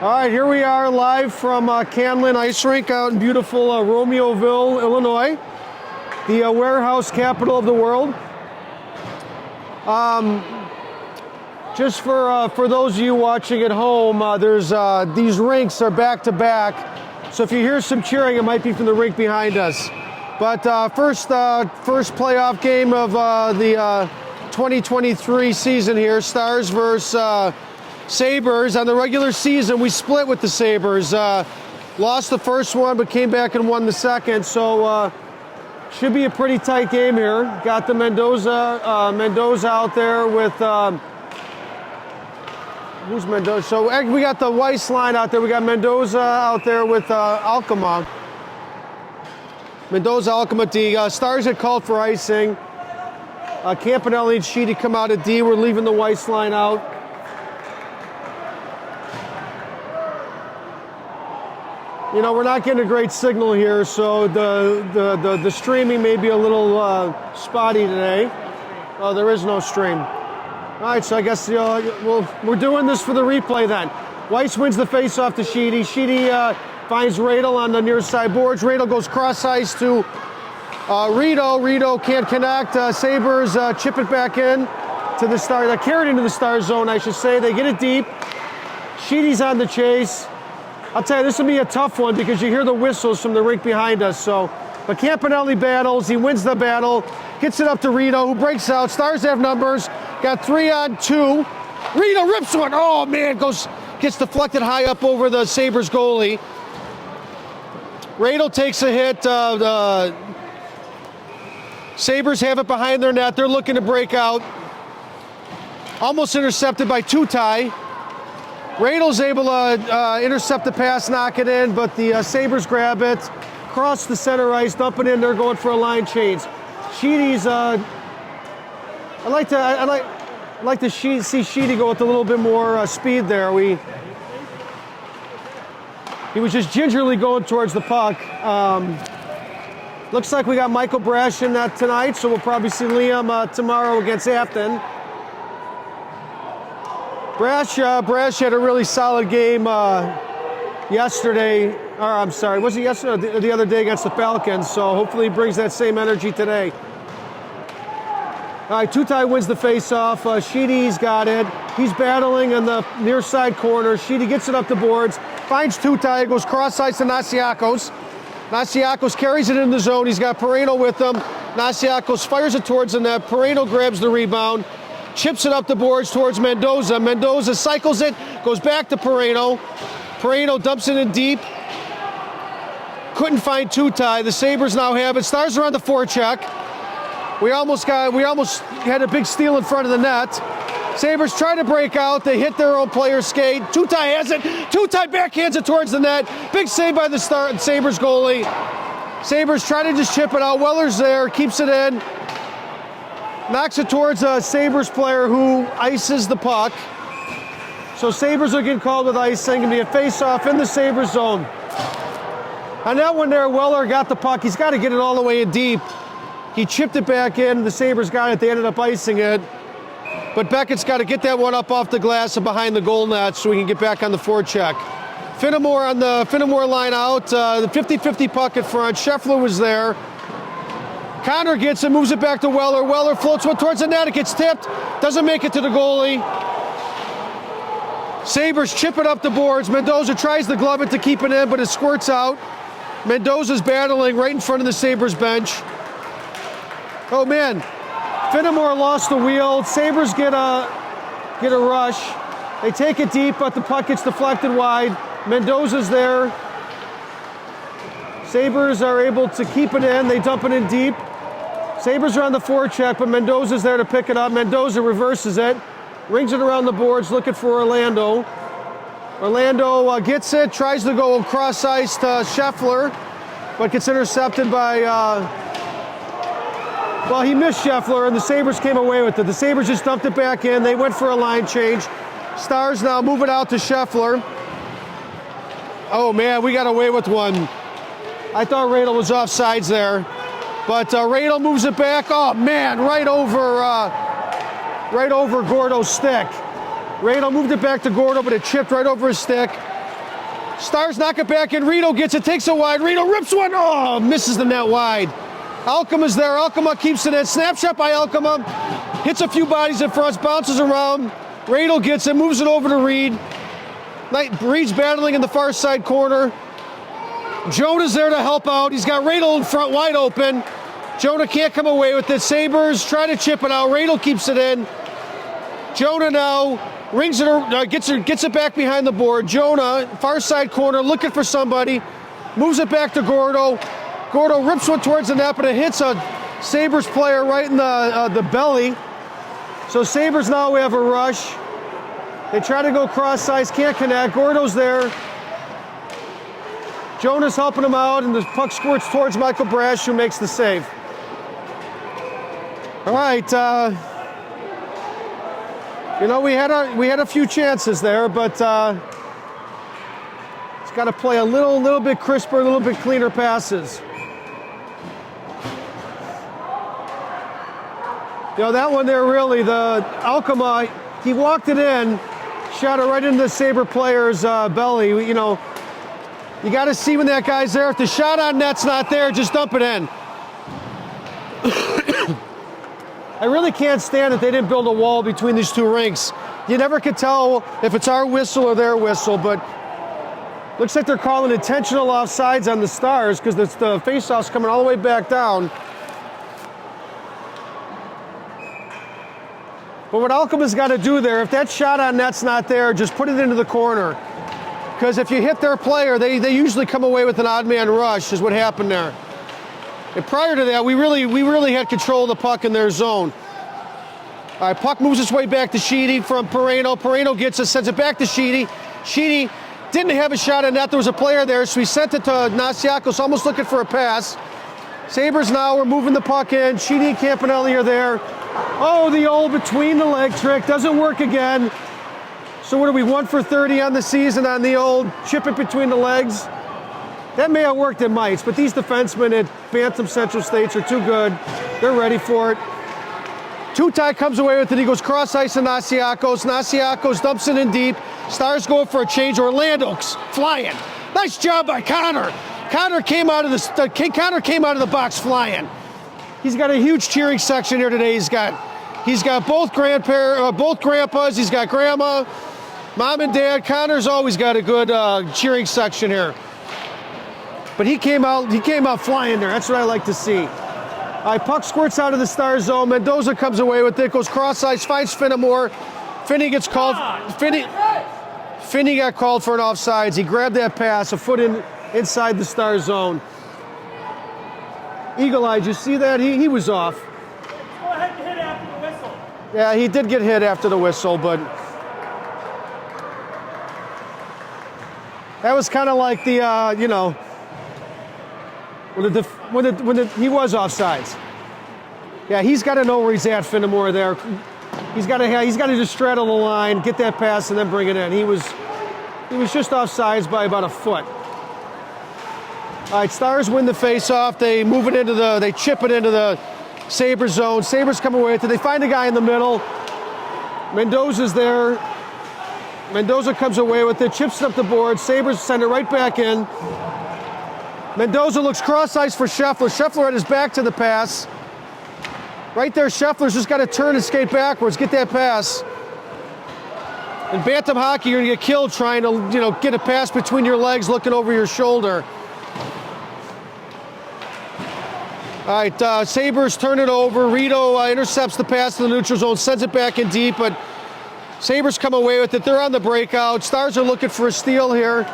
All right, here we are live from Canlan Ice Rink out in beautiful Romeoville, Illinois, the warehouse capital of the world. Just for those of you watching at home, there's these rinks are back to back, so if you hear some cheering, it might be from the rink behind us. But first playoff game of the 2023 season here, Stars versus Sabres. On the regular season, we split with the Sabres. Lost the first one, but came back and won the second. So should be a pretty tight game here. Got the Mendoza out there with who's Mendoza? So we got the Weiss line out there. We got Mendoza out there with Alcama. Mendoza, Alcama, D. Stars had called for icing. Campanelli and Sheedy come out at D. We're leaving the Weiss line out. You know, we're not getting a great signal here, so the streaming may be a little spotty today. Oh, there is no stream. All right, so I guess we're doing this for the replay then. Weiss wins the face-off to Sheedy. Sheedy finds Radel on the near side boards. Radel goes cross-ice to Rito. Rito can't connect. Sabres chip it back in to the Star. They carry it into the Star zone, I should say. They get it deep. Sheedy's on the chase. I'll tell you, this will be a tough one because you hear the whistles from the rink behind us. But Campanelli battles. He wins the battle. Gets it up to Rito, who breaks out. Stars have numbers. Got 3-on-2. Rito rips one. Oh, man. Gets deflected high up over the Sabres goalie. Radel takes a hit. Sabres have it behind their net. They're looking to break out. Almost intercepted by Tutai. Radel's able to intercept the pass, knock it in, but the Sabres grab it, cross the center ice, dump it in. They're going for a line change. Sheedy's. I like to see Sheedy go with a little bit more speed there. He was just gingerly going towards the puck. Looks like we got Michael Brash in that tonight, so we'll probably see Liam tomorrow against Afton. Brash had a really solid game yesterday. Or I'm sorry, was it yesterday or the other day against the Falcons? So hopefully he brings that same energy today. All right, Tutai wins the face-off. Sheedy's got it. He's battling in the near side corner. Sheedy gets it up the boards, finds Tutai, goes cross-ice to Nasiakos. Nasiakos carries it in the zone. He's got Pereno with him. Nasiakos fires it towards the net. Pereno grabs the rebound. Chips it up the boards towards Mendoza. Mendoza cycles it, goes back to Pereno. Pereno dumps it in deep. Couldn't find Tutai. The Sabres now have it. Stars are on the forecheck. We almost had a big steal in front of the net. Sabres try to break out. They hit their own player skate. Tutai has it. Tutai backhands it towards the net. Big save by the Sabres goalie. Sabres try to just chip it out. Weller's there, keeps it in. Knocks it towards a Sabres player who ices the puck. So Sabres are getting called with icing. Going to be a face-off in the Sabres zone. On that one there, Weller got the puck. He's got to get it all the way in deep. He chipped it back in. The Sabres got it. They ended up icing it. But Beckett's got to get that one up off the glass and behind the goal net so we can get back on the forecheck. Finnemore on the Finnemore line out. The 50-50 puck at front. Scheffler was there. Connor gets it, moves it back to Weller. Weller floats one towards the net. It gets tipped. Doesn't make it to the goalie. Sabres chip it up the boards. Mendoza tries to glove it to keep it in, but it squirts out. Mendoza's battling right in front of the Sabres bench. Oh, man. Finnemore lost the wheel. Sabres get a rush. They take it deep, but the puck gets deflected wide. Mendoza's there. Sabres are able to keep it in. They dump it in deep. Sabres are on the forecheck, but Mendoza's there to pick it up. Mendoza reverses it, rings it around the boards, looking for Orlando. Orlando gets it, tries to go cross-ice to Scheffler, but gets intercepted by, he missed Scheffler, and the Sabres came away with it. The Sabres just dumped it back in. They went for a line change. Stars now move it out to Scheffler. Oh, man, we got away with one. I thought Radel was offsides there. But Radel moves it back. Oh, man, right over Gordo's stick. Radel moved it back to Gordo, but it chipped right over his stick. Stars knock it back in. Rito gets it, takes it wide. Rito rips one. Oh, misses the net wide. Alkma's there. Alkma keeps it in. Snapshot by Alkma. Hits a few bodies in front, bounces around. Radel gets it, moves it over to Reed. Reed's battling in the far side corner. Jonah's there to help out. He's got Radel in front wide open. Jonah can't come away with it. Sabres try to chip it out. Radel keeps it in. Jonah now rings it, gets it back behind the board. Jonah, far side corner, looking for somebody. Moves it back to Gordo. Gordo rips one towards the net, but it hits a Sabres player right in the belly. So Sabres now we have a rush. They try to go cross size, can't connect. Gordo's there. Jonah's helping him out, and the puck squirts towards Michael Brash, who makes the save. All right, we had a few chances there, but it's got to play a little bit crisper, a little bit cleaner passes. That one there really, the Alkma, he walked it in, shot it right into the Sabre player's belly. You got to see when that guy's there. If the shot on net's not there, just dump it in. I really can't stand that they didn't build a wall between these two rinks. You never could tell if it's our whistle or their whistle, but looks like they're calling intentional offsides on the Stars because the faceoff's coming all the way back down. But what Alkma's got to do there, if that shot on net's not there, just put it into the corner. Because if you hit their player, they usually come away with an odd man rush, is what happened there. And prior to that, we really had control of the puck in their zone. All right, puck moves its way back to Sheedy from Pereno. Pereno gets it, sends it back to Sheedy. Sheedy didn't have a shot on net. There was a player there, so he sent it to Nasiakos, almost looking for a pass. Sabres now, we're moving the puck in. Sheedy and Campanelli are there. Oh, the old between the leg trick doesn't work again. So what are we, 1 for 30 on the season on the old chip it between the legs? That may have worked at Mites, but these defensemen at Bantam Central States are too good. They're ready for it. Tutai comes away with it. He goes cross ice to Nasiakos. Nasiakos dumps it in deep. Stars go for a change. Orlando's flying. Nice job by Connor. Connor came out of the box flying. He's got a huge cheering section here today. He's got both grandpas. He's got grandma, mom and dad. Connor's always got a good cheering section here. But he came out flying there. That's what I like to see. All right, puck squirts out of the Star zone. Mendoza comes away with it. Goes cross ice. Finds Finnemore. Finney gets called. Finney got called for an offsides. He grabbed that pass, a foot inside the Star zone. Eagle Eye, did you see that? He was off. Go ahead and hit after the whistle. Yeah, he did get hit after the whistle, but that was kind of like the, when he was offsides. Yeah, he's got to know where he's at, Finnemore there. He's got to just straddle the line, get that pass, and then bring it in. He was just offsides by about a foot. All right, Stars win the face-off. They move it they chip it into the Sabres zone. Sabres come away with it. They find a guy in the middle. Mendoza's there. Mendoza comes away with it, chips it up the board. Sabres send it right back in. Mendoza looks cross-ice for Scheffler. Scheffler had his back to the pass. Right there, Scheffler's just got to turn and skate backwards, get that pass. In Bantam hockey, you're going to get killed trying to, get a pass between your legs, looking over your shoulder. All right, Sabres turn it over. Rito intercepts the pass to the neutral zone, sends it back in deep, but Sabres come away with it. They're on the breakout. Stars are looking for a steal here.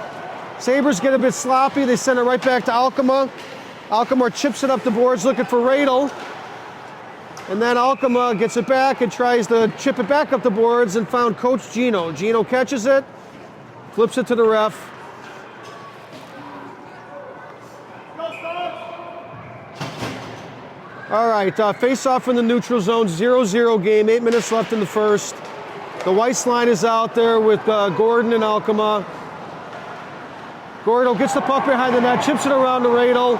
Sabres get a bit sloppy. They send it right back to Alkma. Alkma chips it up the boards looking for Radel. And then Alkma gets it back and tries to chip it back up the boards and found Coach Gino. Gino catches it, flips it to the ref. All right, face-off in the neutral zone, 0-0 game, 8 minutes left in the first. The Weiss line is out there with Gordon and Alkma. Gordon gets the puck behind the net, chips it around to Radel.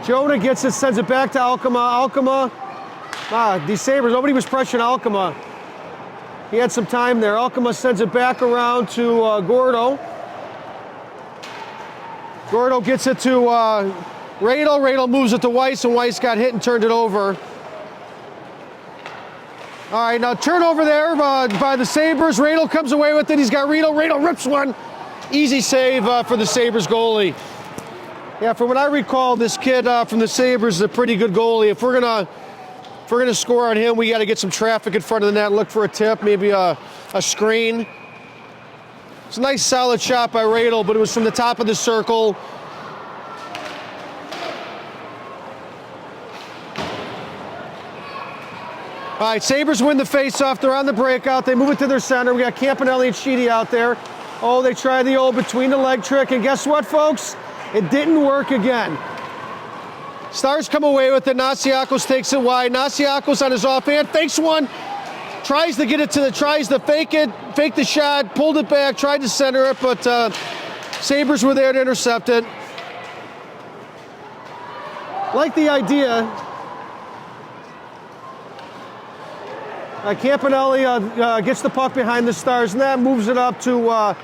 Jonah gets it, sends it back to Alkma. Alkma, these Sabres, nobody was pressuring Alkma. He had some time there. Alkma sends it back around to Gordo. Gordo gets it to Radel. Radel moves it to Weiss, and Weiss got hit and turned it over. All right, now turnover there by the Sabres. Radel comes away with it. He's got Radel. Radel rips one. Easy save for the Sabres goalie. Yeah, from what I recall, this kid from the Sabres is a pretty good goalie. If we're gonna score on him, we got to get some traffic in front of the net. Look for a tip, maybe a screen. It's a nice, solid shot by Radel, but it was from the top of the circle. All right, Sabres win the faceoff. They're on the breakout. They move it to their center. We got Campanelli and Sheedy out there. Oh, they try the old between the leg trick, and guess what, folks? It didn't work again. Stars come away with it. Nasiakos takes it wide. Nasiakos on his offhand, fakes one, tries to get it tries to fake the shot, pulled it back, tried to center it, but Sabres were there to intercept it. Like the idea. Campanelli gets the puck behind the Stars, and that moves it up to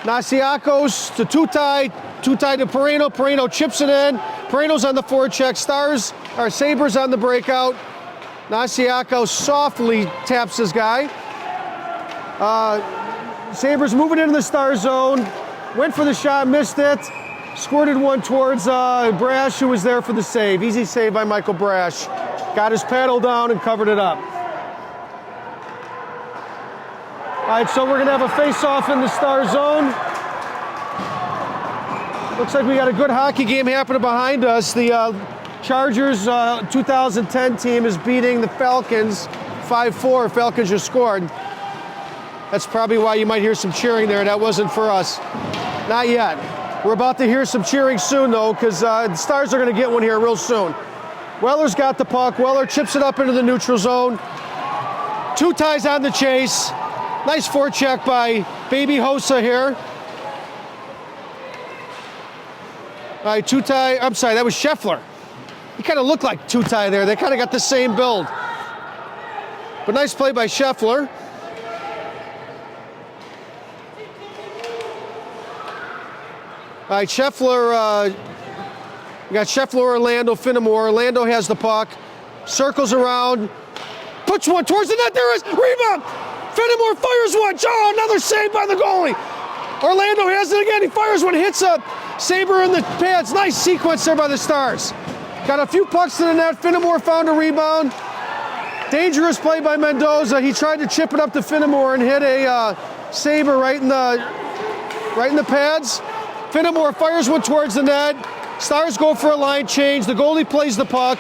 Nasiakos, to Tutai to Perino. Perino chips it in. Perino's on the forecheck. Sabres on the breakout. Nasiakos softly taps his guy. Sabres moving into the Star zone. Went for the shot, missed it. Squirted one towards Brash, who was there for the save. Easy save by Michael Brash. Got his paddle down and covered it up. All right, so we're going to have a face-off in the Star zone. Looks like we got a good hockey game happening behind us. The Chargers 2010 team is beating the Falcons 5-4. Falcons just scored. That's probably why you might hear some cheering there. That wasn't for us. Not yet. We're about to hear some cheering soon, though, because the Stars are going to get one here real soon. Weller's got the puck. Weller chips it up into the neutral zone. Tutai's on the chase. Nice forecheck by Baby Hossa here. All right, Tutai, I'm sorry, that was Scheffler. He kind of looked like Tutai there. They kind of got the same build. But nice play by Scheffler. All right, Scheffler, we got Scheffler, Orlando, Finnemore. Orlando has the puck, circles around, puts one towards the net. There is rebound. Finnemore fires one. Oh, another save by the goalie. Orlando has it again. He fires one, hits a Sabre in the pads. Nice sequence there by the Stars. Got a few pucks to the net. Finnemore found a rebound. Dangerous play by Mendoza. He tried to chip it up to Finnemore and hit a Sabre right in the pads. Finnemore fires one towards the net. Stars go for a line change. The goalie plays the puck.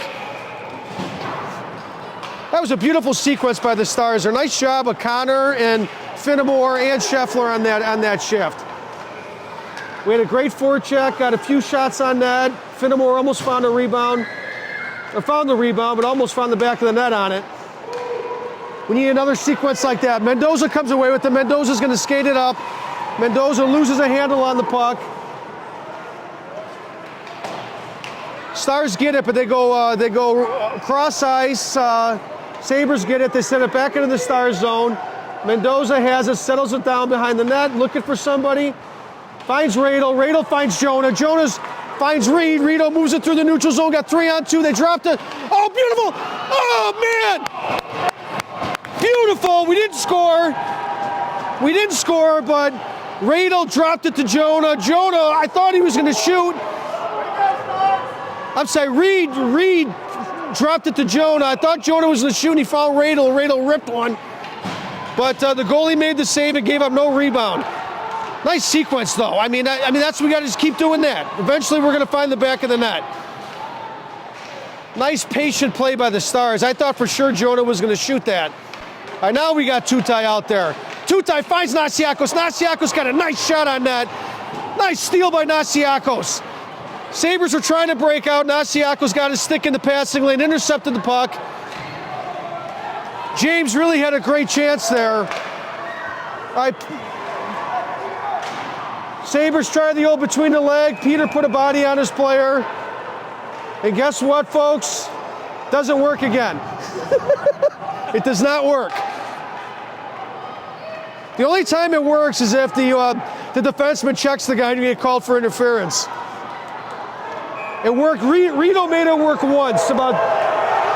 That was a beautiful sequence by the Stars. A nice job of Connor and Finnemore and Scheffler on that shift. We had a great forecheck, got a few shots on net. Finnemore almost found a rebound. Or found the rebound, but almost found the back of the net on it. We need another sequence like that. Mendoza comes away with it. Mendoza's going to skate it up. Mendoza loses a handle on the puck. Stars get it, but they go cross ice. Sabres get it. They send it back into the Stars zone. Mendoza has it, settles it down behind the net, looking for somebody. Finds Radel. Radel finds Jonah. Jonas finds Reed. Reed moves it through the neutral zone. Got 3-on-2. They dropped it. Oh, beautiful. Oh, man. Beautiful. We didn't score, but Radel dropped it to Jonah. Jonah, I thought he was going to shoot. I'm sorry, Reed dropped it to Jonah. I thought Jonah was going to shoot, and he found Radel. Radel ripped one. But the goalie made the save and gave up no rebound. Nice sequence, though. I mean, that's we got to just keep doing that. Eventually, we're going to find the back of the net. Nice, patient play by the Stars. I thought for sure Jonah was going to shoot that. All right, now we got Tutai out there. Tutai finds Nasiakos. Nasiakos got a nice shot on that. Nice steal by Nasiakos. Sabres are trying to break out. Nasiakos got his stick in the passing lane, intercepted the puck. James really had a great chance there. All right. Sabres try the old between the leg. Peter put a body on his player. And guess what, folks? Doesn't work again. It does not work. The only time it works is if the defenseman checks the guy and you get called for interference. It worked. Rito made it work once, about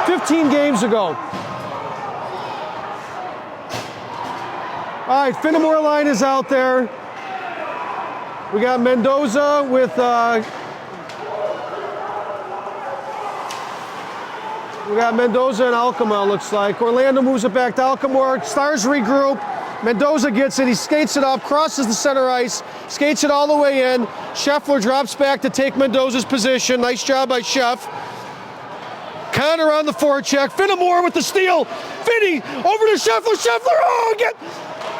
15 games ago. All right, Finnemore line is out there. We got Mendoza with we got Mendoza and Alcama, looks like. Orlando moves it back to Alcamore. Stars regroup. Mendoza gets it. He skates it up, crosses the center ice, skates it all the way in. Scheffler drops back to take Mendoza's position. Nice job by Scheff. Connor on the forecheck. Finnemore with the steal. Finny over to Scheffler. Scheffler,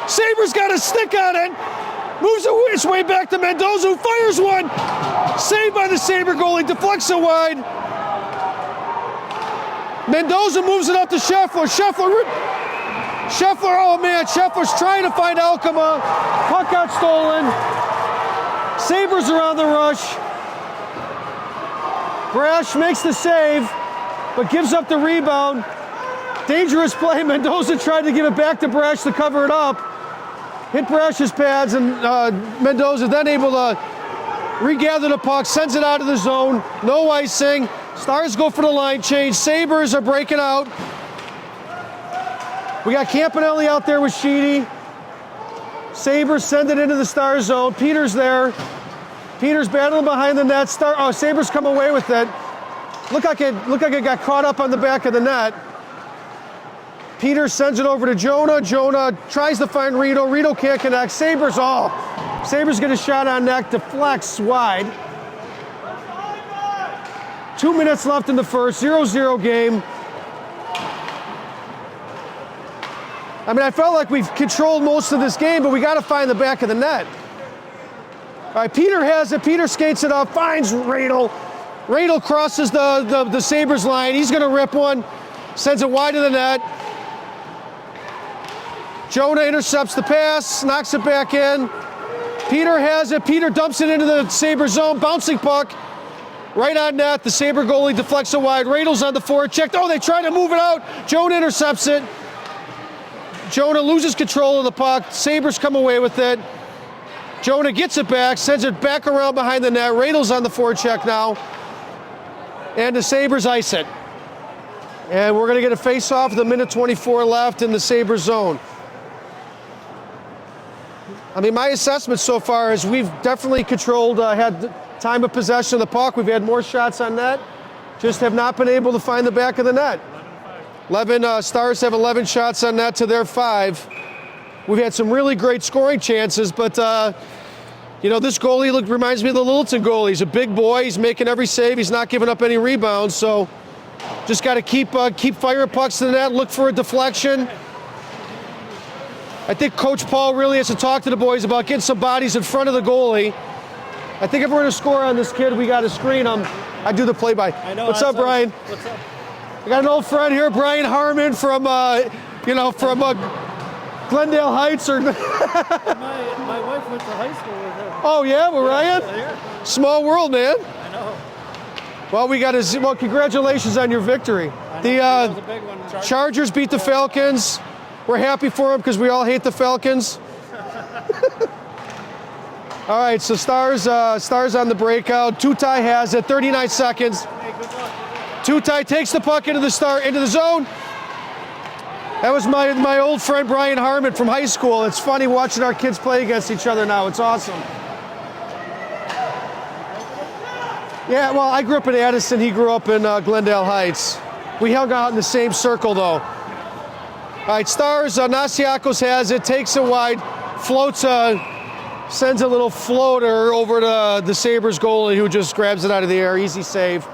Sabres got a stick on it. Moves its way back to Mendoza, who fires one. Saved by the Sabre goalie, deflects it wide. Mendoza moves it up to Scheffler. Scheffler's trying to find Alcama. Puck got stolen. Sabres are on the rush. Brash makes the save, but gives up the rebound. Dangerous play. Mendoza tried to give it back to Brash to cover it up. Hit Brash's pads, and Mendoza then able to regather the puck, sends it out of the zone. No icing. Stars go for the line change. Sabres are breaking out. We got Campanelli out there with Sheedy. Sabres send it into the Star zone. Peters there. Peters battling behind the net. Sabres come away with it. Looked like it got caught up on the back of the net. Peters sends it over to Jonah. Jonah tries to find Rito. Rito can't connect. Sabres get a shot on net, deflects wide. 2 minutes left in the first, 0-0 game. I mean, I felt like we've controlled most of this game, but we got to find the back of the net. All right, Peter has it. Peter skates it up, finds Radel. Radel crosses the Sabres line. He's going to rip one, sends it wide of the net. Jonah intercepts the pass, knocks it back in. Peter has it. Peter dumps it into the Sabre zone. Bouncing puck. Right on net. The Sabre goalie deflects it wide. Radel's on the forecheck. They try to move it out. Jonah intercepts it. Jonah loses control of the puck. Sabres come away with it. Jonah gets it back, sends it back around behind the net. Radel's on the forecheck now. And the Sabres ice it. And we're going to get a face-off with 1:24 left in the Sabre zone. I mean, my assessment so far is we've definitely controlled, had time of possession of the puck. We've had more shots on net, just have not been able to find the back of the net. 11 Stars have 11 shots on net to their 5. We've had some really great scoring chances, but this goalie reminds me of the Littleton goalie. He's a big boy. He's making every save. He's not giving up any rebounds. So just got to keep firing pucks to the net. Look for a deflection. I think Coach Paul really has to talk to the boys about getting some bodies in front of the goalie. I think if we're going to score on this kid, we got to screen him. I do the play-by. What's up, Brian? What's up? I got an old friend here, Brian Harmon from Glendale Heights. Or My wife went to high school with him. Oh yeah, with Ryan? Yeah. Small world, man. I know. Well, congratulations on your victory. That was a big one. Chargers beat the Falcons. We're happy for them because we all hate the Falcons. All right, so Stars on the breakout. Tutai has it, 39 seconds. Hey, good luck. Tutai takes the puck into the zone. That was my old friend Brian Harmon from high school. It's funny watching our kids play against each other now. It's awesome. Yeah, well, I grew up in Addison. He grew up in Glendale Heights. We hung out in the same circle, though. All right, Stars, Nasiakos has it, takes it wide, floats, sends a little floater over to the Sabres goalie, who just grabs it out of the air. Easy save.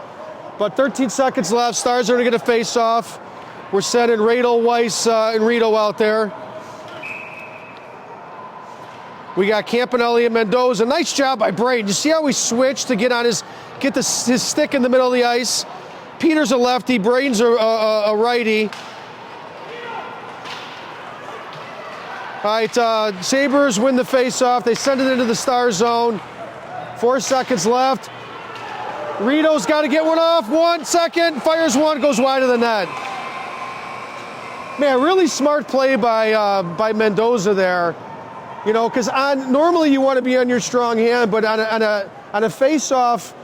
But 13 seconds left. Stars are going to get a face-off. We're sending Radel, Weiss, and Rito out there. We got Campanelli and Mendoza. Nice job by Braden. You see how he switched to get his stick in the middle of the ice? Peter's a lefty. Braden's a righty. All right, Sabres win the face-off. They send it into the Star zone. 4 seconds left. Rito's got to get one off. 1 second. Fires one. Goes wide of the net. Man, really smart play by Mendoza there. Because normally you want to be on your strong hand, but on a face-off,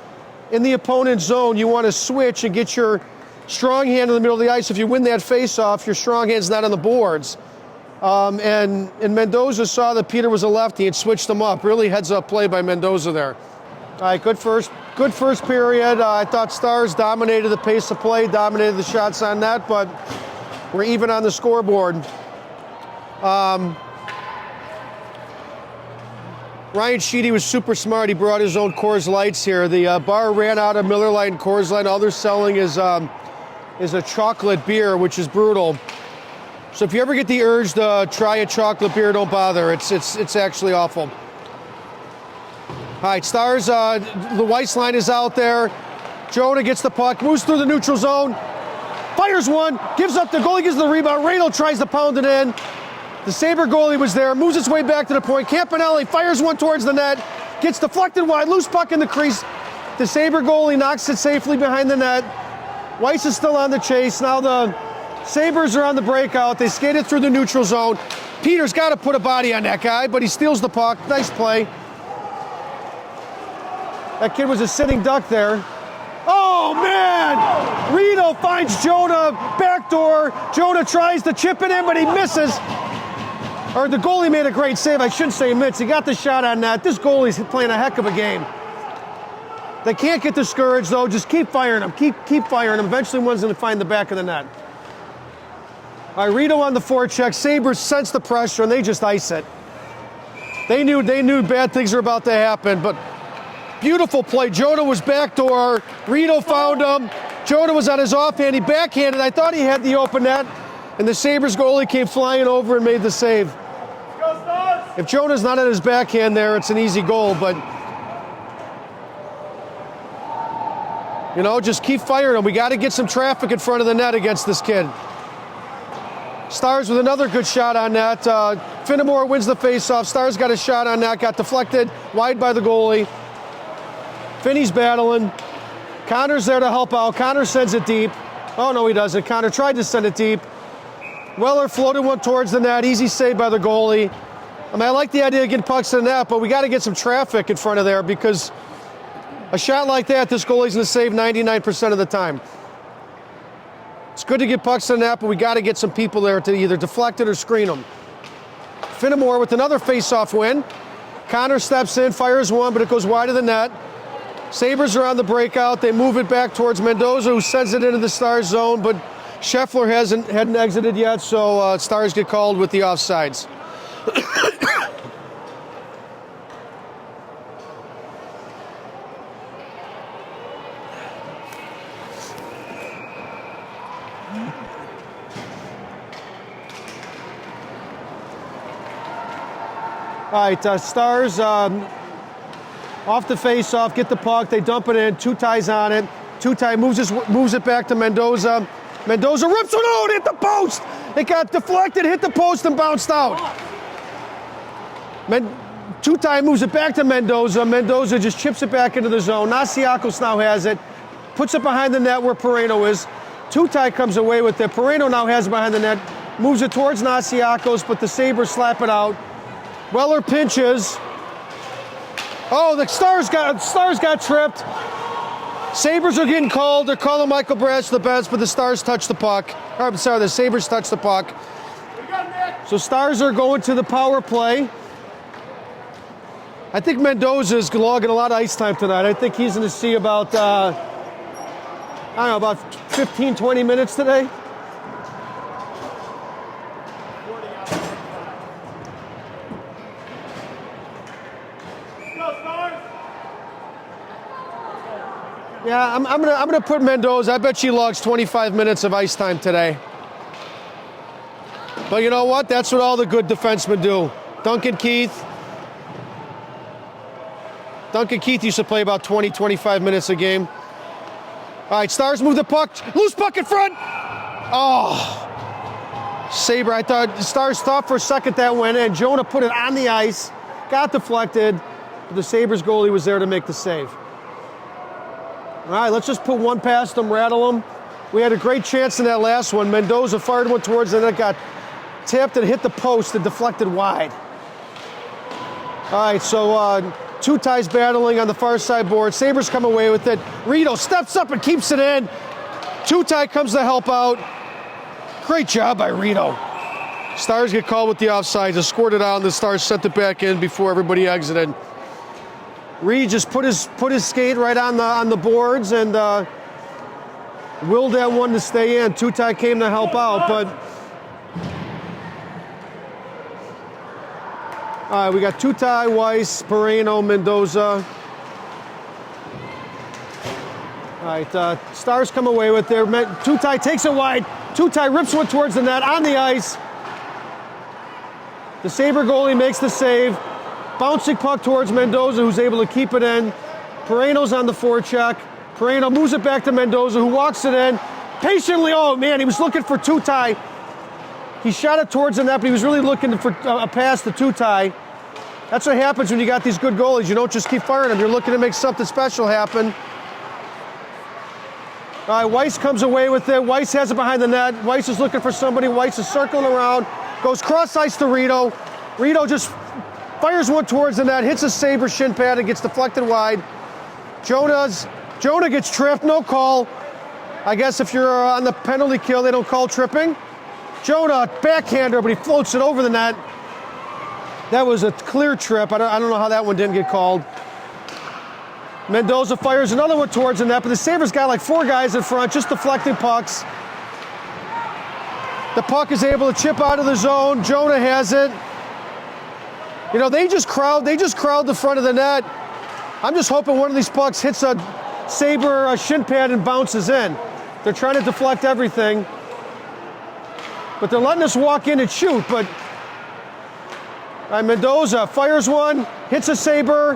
in the opponent's zone, you want to switch and get your strong hand in the middle of the ice. If you win that face-off, your strong hand's not on the boards. And Mendoza saw that Peter was a lefty and switched him up. Really heads-up play by Mendoza there. All right, good first period. I thought Stars dominated the pace of play, dominated the shots on net, but we're even on the scoreboard. Ryan Sheedy was super smart. He brought his own Coors Lights here. The bar ran out of Miller Lite and Coors Light. All they're selling is a chocolate beer, which is brutal. So if you ever get the urge to try a chocolate beer, don't bother. It's actually awful. All right, Stars, the Weiss line is out there. Jonah gets the puck, moves through the neutral zone, fires one, gives up the goalie, gives the rebound. Radel tries to pound it in. The Sabre goalie was there, moves its way back to the point. Campanelli fires one towards the net, gets deflected wide, loose puck in the crease. The Sabre goalie knocks it safely behind the net. Weiss is still on the chase. Now the Sabres are on the breakout. They skated through the neutral zone. Peter's got to put a body on that guy, but he steals the puck. Nice play. That kid was a sitting duck there. Oh, man! Rito finds Jonah, backdoor. Jonah tries to chip it in, but he misses. Or the goalie made a great save. I shouldn't say mitts. He got the shot on that. This goalie's playing a heck of a game. They can't get discouraged, though. Just keep firing them. Keep firing them. Eventually, one's going to find the back of the net. All right, Rito on the forecheck. Sabres sense the pressure, and they just ice it. They knew bad things were about to happen, but beautiful play. Jonah was backdoor. Rito found him. Jonah was on his offhand. He backhanded. I thought he had the open net, and the Sabres goalie came flying over and made the save. If Jonah's not on his backhand there, it's an easy goal, but you know, just keep firing him. We got to get some traffic in front of the net against this kid. Stars with another good shot on that. Finnemore wins the faceoff. Stars got a shot on that, got deflected wide by the goalie. Finney's battling. Connor's there to help out. Connor sends it deep. Oh, no, he doesn't. Connor tried to send it deep. Weller floated one towards the net. Easy save by the goalie. I mean, I like the idea of getting pucks in the net, but we got to get some traffic in front of there because a shot like that, this goalie's going to save 99% of the time. It's good to get pucks in the net, but we got to get some people there to either deflect it or screen them. Finnemore with another face-off win. Connor steps in, fires one, but it goes wide of the net. Sabres are on the breakout. They move it back towards Mendoza, who sends it into the Stars zone, but Scheffler hadn't exited yet, so Stars get called with the offsides. All right, Stars off the face-off, get the puck, they dump it in, Two-Tie's on it. Two-Tie moves it back to Mendoza. Mendoza rips it out, hit the post! It got deflected, hit the post, and bounced out. Two-Tie moves it back to Mendoza. Mendoza just chips it back into the zone. Nasiakos now has it, puts it behind the net where Pareno is. Two-Tie comes away with it. Pareno now has it behind the net, moves it towards Nasiakos, but the Sabres slap it out. Weller pinches. Oh, the Stars got tripped. Sabres are getting called. They're calling Michael Brash the best, but the Stars touch the puck. The Sabres touch the puck. So Stars are going to the power play. I think Mendoza is logging a lot of ice time tonight. I think he's going to see about, about 15, 20 minutes today. Yeah, I'm gonna put Mendoza. I bet she logs 25 minutes of ice time today. But you know what? That's what all the good defensemen do. Duncan Keith used to play about 20, 25 minutes a game. All right, Stars move the puck. Loose puck in front. Oh. Sabre, I thought the Stars thought for a second that went in. Jonah put it on the ice, got deflected. But the Sabres goalie was there to make the save. All right, let's just put one past them, rattle them. We had a great chance in that last one. Mendoza fired one towards the net, got tipped and hit the post and deflected wide. All right, so Two ties battling on the far side board. Sabres come away with it. Rito steps up and keeps it in. Two tie comes to help out. Great job by Rito. Stars get called with the offside. Just scored it out, and the Stars sent it back in before everybody exited. Reed just put his skate right on the boards and willed that one to stay in. Two tie came to help out, but all right, we got Two tie, Weiss, Pereno, Mendoza. All right, Stars come away with their Two tie takes it wide. Two tie rips one towards the net on the ice. The Sabre goalie makes the save. Bouncing puck towards Mendoza, who's able to keep it in. Pereno's on the forecheck. Pereno moves it back to Mendoza, who walks it in. Patiently, oh man, he was looking for Two tie. He shot it towards the net, but he was really looking for a pass to Two tie. That's what happens when you got these good goalies. You don't just keep firing them. You're looking to make something special happen. All right, Weiss comes away with it. Weiss has it behind the net. Weiss is looking for somebody. Weiss is circling around. Goes cross ice to Rito. Rito just fires one towards the net, hits a Sabre shin pad and gets deflected wide. Jonah gets tripped, no call. I guess if you're on the penalty kill, they don't call tripping. Jonah, backhander, but he floats it over the net. That was a clear trip. I don't know how that one didn't get called. Mendoza fires another one towards the net, but the Sabres got like four guys in front, just deflecting pucks. The puck is able to chip out of the zone. Jonah has it. You know, they just crowd the front of the net. I'm just hoping one of these pucks hits a Sabre shin pad and bounces in. They're trying to deflect everything. But they're letting us walk in and shoot. But all right, Mendoza fires one, hits a Sabre,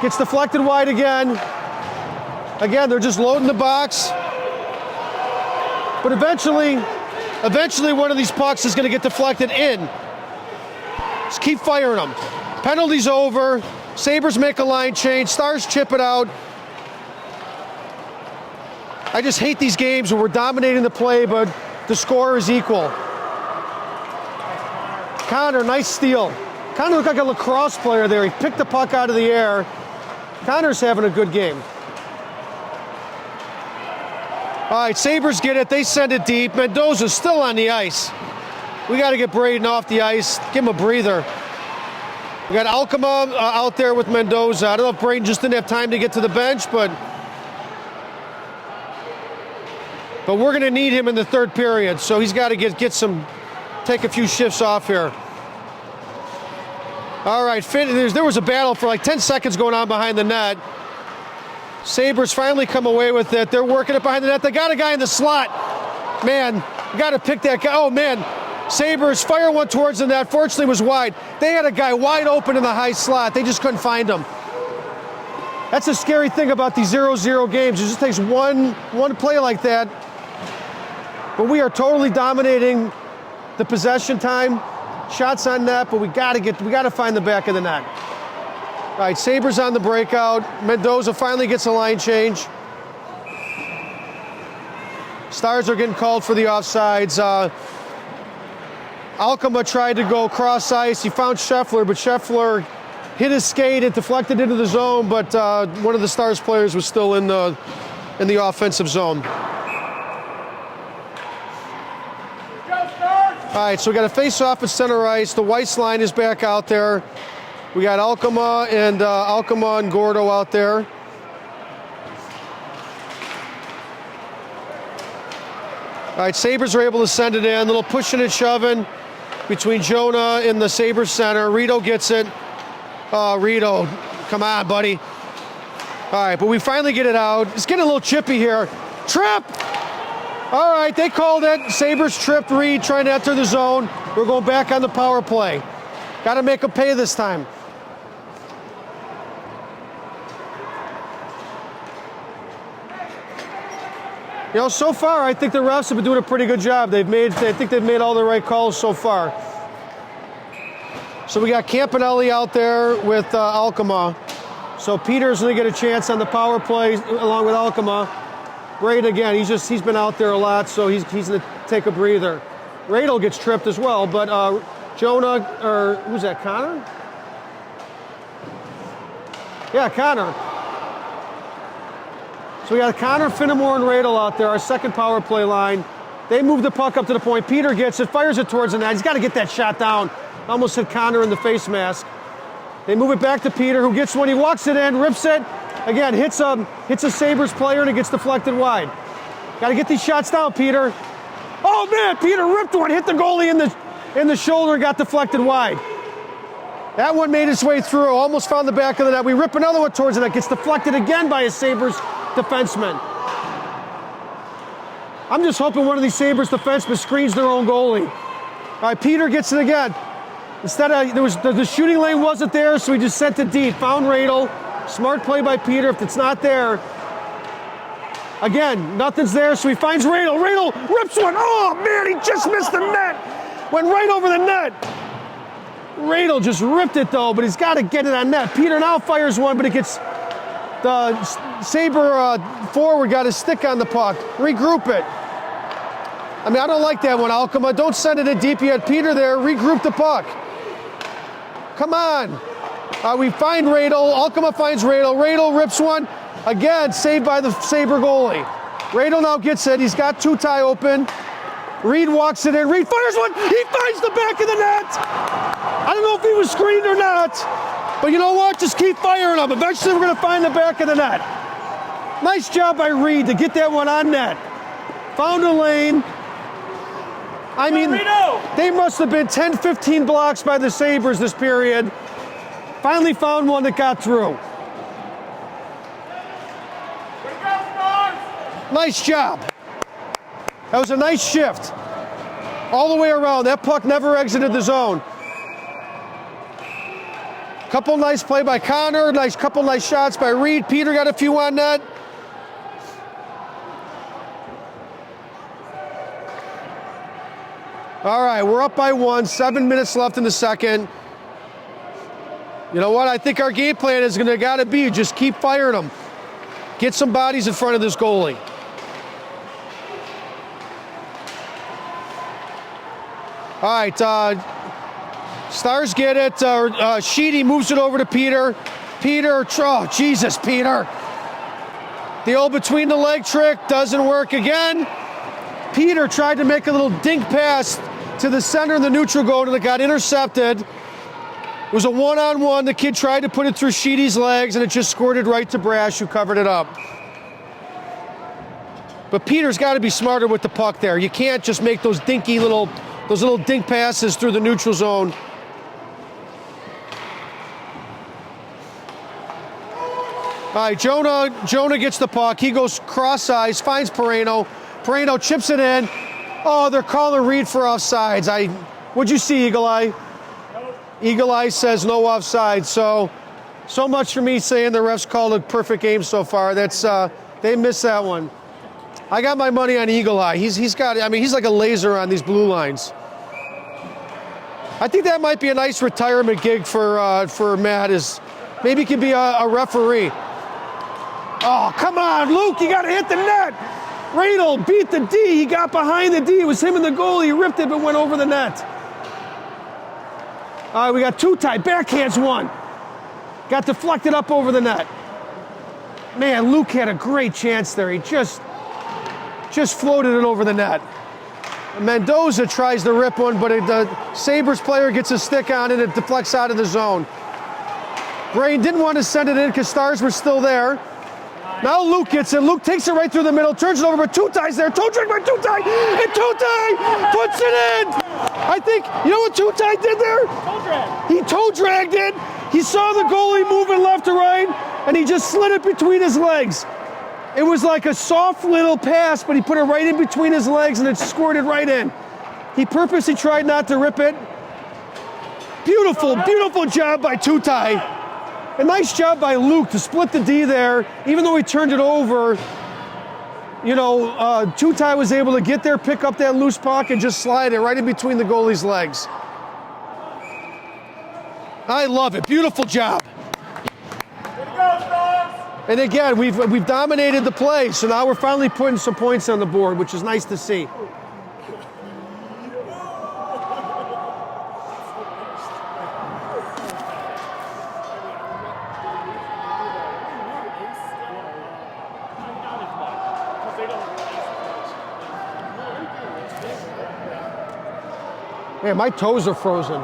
gets deflected wide again. Again, they're just loading the box. But eventually one of these pucks is going to get deflected in. Just keep firing them. Penalty's over. Sabres make a line change. Stars chip it out. I just hate these games where we're dominating the play, but the score is equal. Connor, nice steal. Connor looked like a lacrosse player there. He picked the puck out of the air. Connor's having a good game. All right, Sabres get it. They send it deep. Mendoza's still on the ice. We got to get Braden off the ice. Give him a breather. We got Alcama out there with Mendoza. I don't know if Braden just didn't have time to get to the bench, but we're going to need him in the third period. So he's got to take a few shifts off here. All right, there was a battle for like 10 seconds going on behind the net. Sabres finally come away with it. They're working it behind the net. They got a guy in the slot. Man, you got to pick that guy. Oh, man. Sabres fire one towards the net. Fortunately, it was wide. They had a guy wide open in the high slot. They just couldn't find him. That's a scary thing about these 0-0 games. It just takes one play like that. But we are totally dominating the possession time. Shots on net, but we got to find the back of the net. All right, Sabres on the breakout. Mendoza finally gets a line change. Stars are getting called for the offsides. Alcama tried to go cross ice. He found Scheffler, but Scheffler hit his skate. It deflected into the zone, but one of the Stars players was still in the offensive zone. All right, so we got a face-off at center ice. The Weiss line is back out there. We got Alcama and Gordo out there. All right, Sabres are able to send it in. Little pushing and shoving between Jonah and the Sabres center. Rito gets it. Oh, Rito, come on, buddy. All right, but we finally get it out. It's getting a little chippy here. Trip! All right, they called it. Sabres tripped Reed trying to enter the zone. We're going back on the power play. Got to make them pay this time. You know, so far, I think the refs have been doing a pretty good job. I think they've made all the right calls so far. So we got Campanelli out there with Alcama. So Peter's going to get a chance on the power play along with Alcama. Braden again, he's been out there a lot, so he's going to take a breather. Radel gets tripped as well, but Jonah, or who's that, Connor? Yeah, Connor. So we got Connor, Finnemore, and Radel out there, our second power play line. They move the puck up to the point. Peter gets it, fires it towards the net. He's got to get that shot down. Almost hit Connor in the face mask. They move it back to Peter, who gets one. He walks it in, rips it. Again, hits a Sabres player, and it gets deflected wide. Got to get these shots down, Peter. Oh man, Peter ripped one, hit the goalie in the shoulder, and got deflected wide. That one made its way through, almost found the back of the net. We rip another one towards the net, gets deflected again by a Sabres defenseman. I'm just hoping one of these Sabres defensemen screens their own goalie. All right, Peter gets it again. Instead of, the shooting lane wasn't there, so he just sent it deep. Found Radel. Smart play by Peter. If it's not there, again, nothing's there, so he finds Radel. Radel rips one. Oh man, he just missed the net. Went right over the net. Radel just ripped it though, but he's got to get it on net. Peter now fires one, but it gets the Sabre forward got his stick on the puck. Regroup it. I mean, I don't like that one, Alkema. Don't send it in deep yet. Peter there, regroup the puck. Come on. We find Radel. Alkema finds Radel. Radel rips one. Again, saved by the Sabre goalie. Radel now gets it. He's got two-tie open. Reed walks it in. Reed fires one. He finds the back of the net. I don't know if he was screened or not, but you know what? Just keep firing them. Eventually, we're going to find the back of the net. Nice job by Reed to get that one on net. Found a lane. I mean, they must have been 10, 15 blocks by the Sabres this period. Finally found one that got through. Nice job. That was a nice shift. All the way around. That puck never exited the zone. Couple nice play by Connor. Couple nice shots by Reed. Peter got a few on net. All right, we're up by one. 7 minutes left in the second. You know what? I think our game plan is going to gotta be just keep firing them. Get some bodies in front of this goalie. All right, Stars get it. Sheedy moves it over to Peter. Peter, oh, Jesus, Peter. The old between the leg trick doesn't work again. Peter tried to make a little dink pass to the center of the neutral goal and it got intercepted. It was a one-on-one. The kid tried to put it through Sheedy's legs and it just squirted right to Brash, who covered it up. But Peter's got to be smarter with the puck there. You can't just make those little dink passes through the neutral zone. All right, Jonah gets the puck. He goes cross-eyes, finds Pereno. Pereno chips it in. Oh, they're calling Reed for offsides. What'd you see, Eagle Eye? Nope. Eagle Eye says no offside. So much for me saying the refs called a perfect game so far. That's they missed that one. I got my money on Eagle Eye. He's like a laser on these blue lines. I think that might be a nice retirement gig for Matt. Is maybe he could be a referee. Oh, come on, Luke, you got to hit the net. Radel beat the D. He got behind the D. It was him and the goalie. He ripped it but went over the net. All right, we got two-tie. Backhands one. Got deflected up over the net. Man, Luke had a great chance there. He just floated it over the net. Mendoza tries to rip one, but the Sabres player gets a stick on it. It deflects out of the zone. Brain didn't want to send it in because Stars were still there. Now Luke gets it. Luke takes it right through the middle, turns it over, but Two-Tie's there. Toe drag by Two-Tie, and Two-Tie puts it in. I think, you know what Two-Tie did there? Toe drag. He toe dragged it. He saw the goalie moving left to right, and he just slid it between his legs. It was like a soft little pass, but he put it right in between his legs, and it squirted right in. He purposely tried not to rip it. Beautiful, beautiful job by Two-Tie. A nice job by Luke to split the D there. Even though he turned it over, Two-Tie was able to get there, pick up that loose puck, and just slide it right in between the goalie's legs. I love it. Beautiful job. And again, we've dominated the play, so now we're finally putting some points on the board, which is nice to see. Man, my toes are frozen.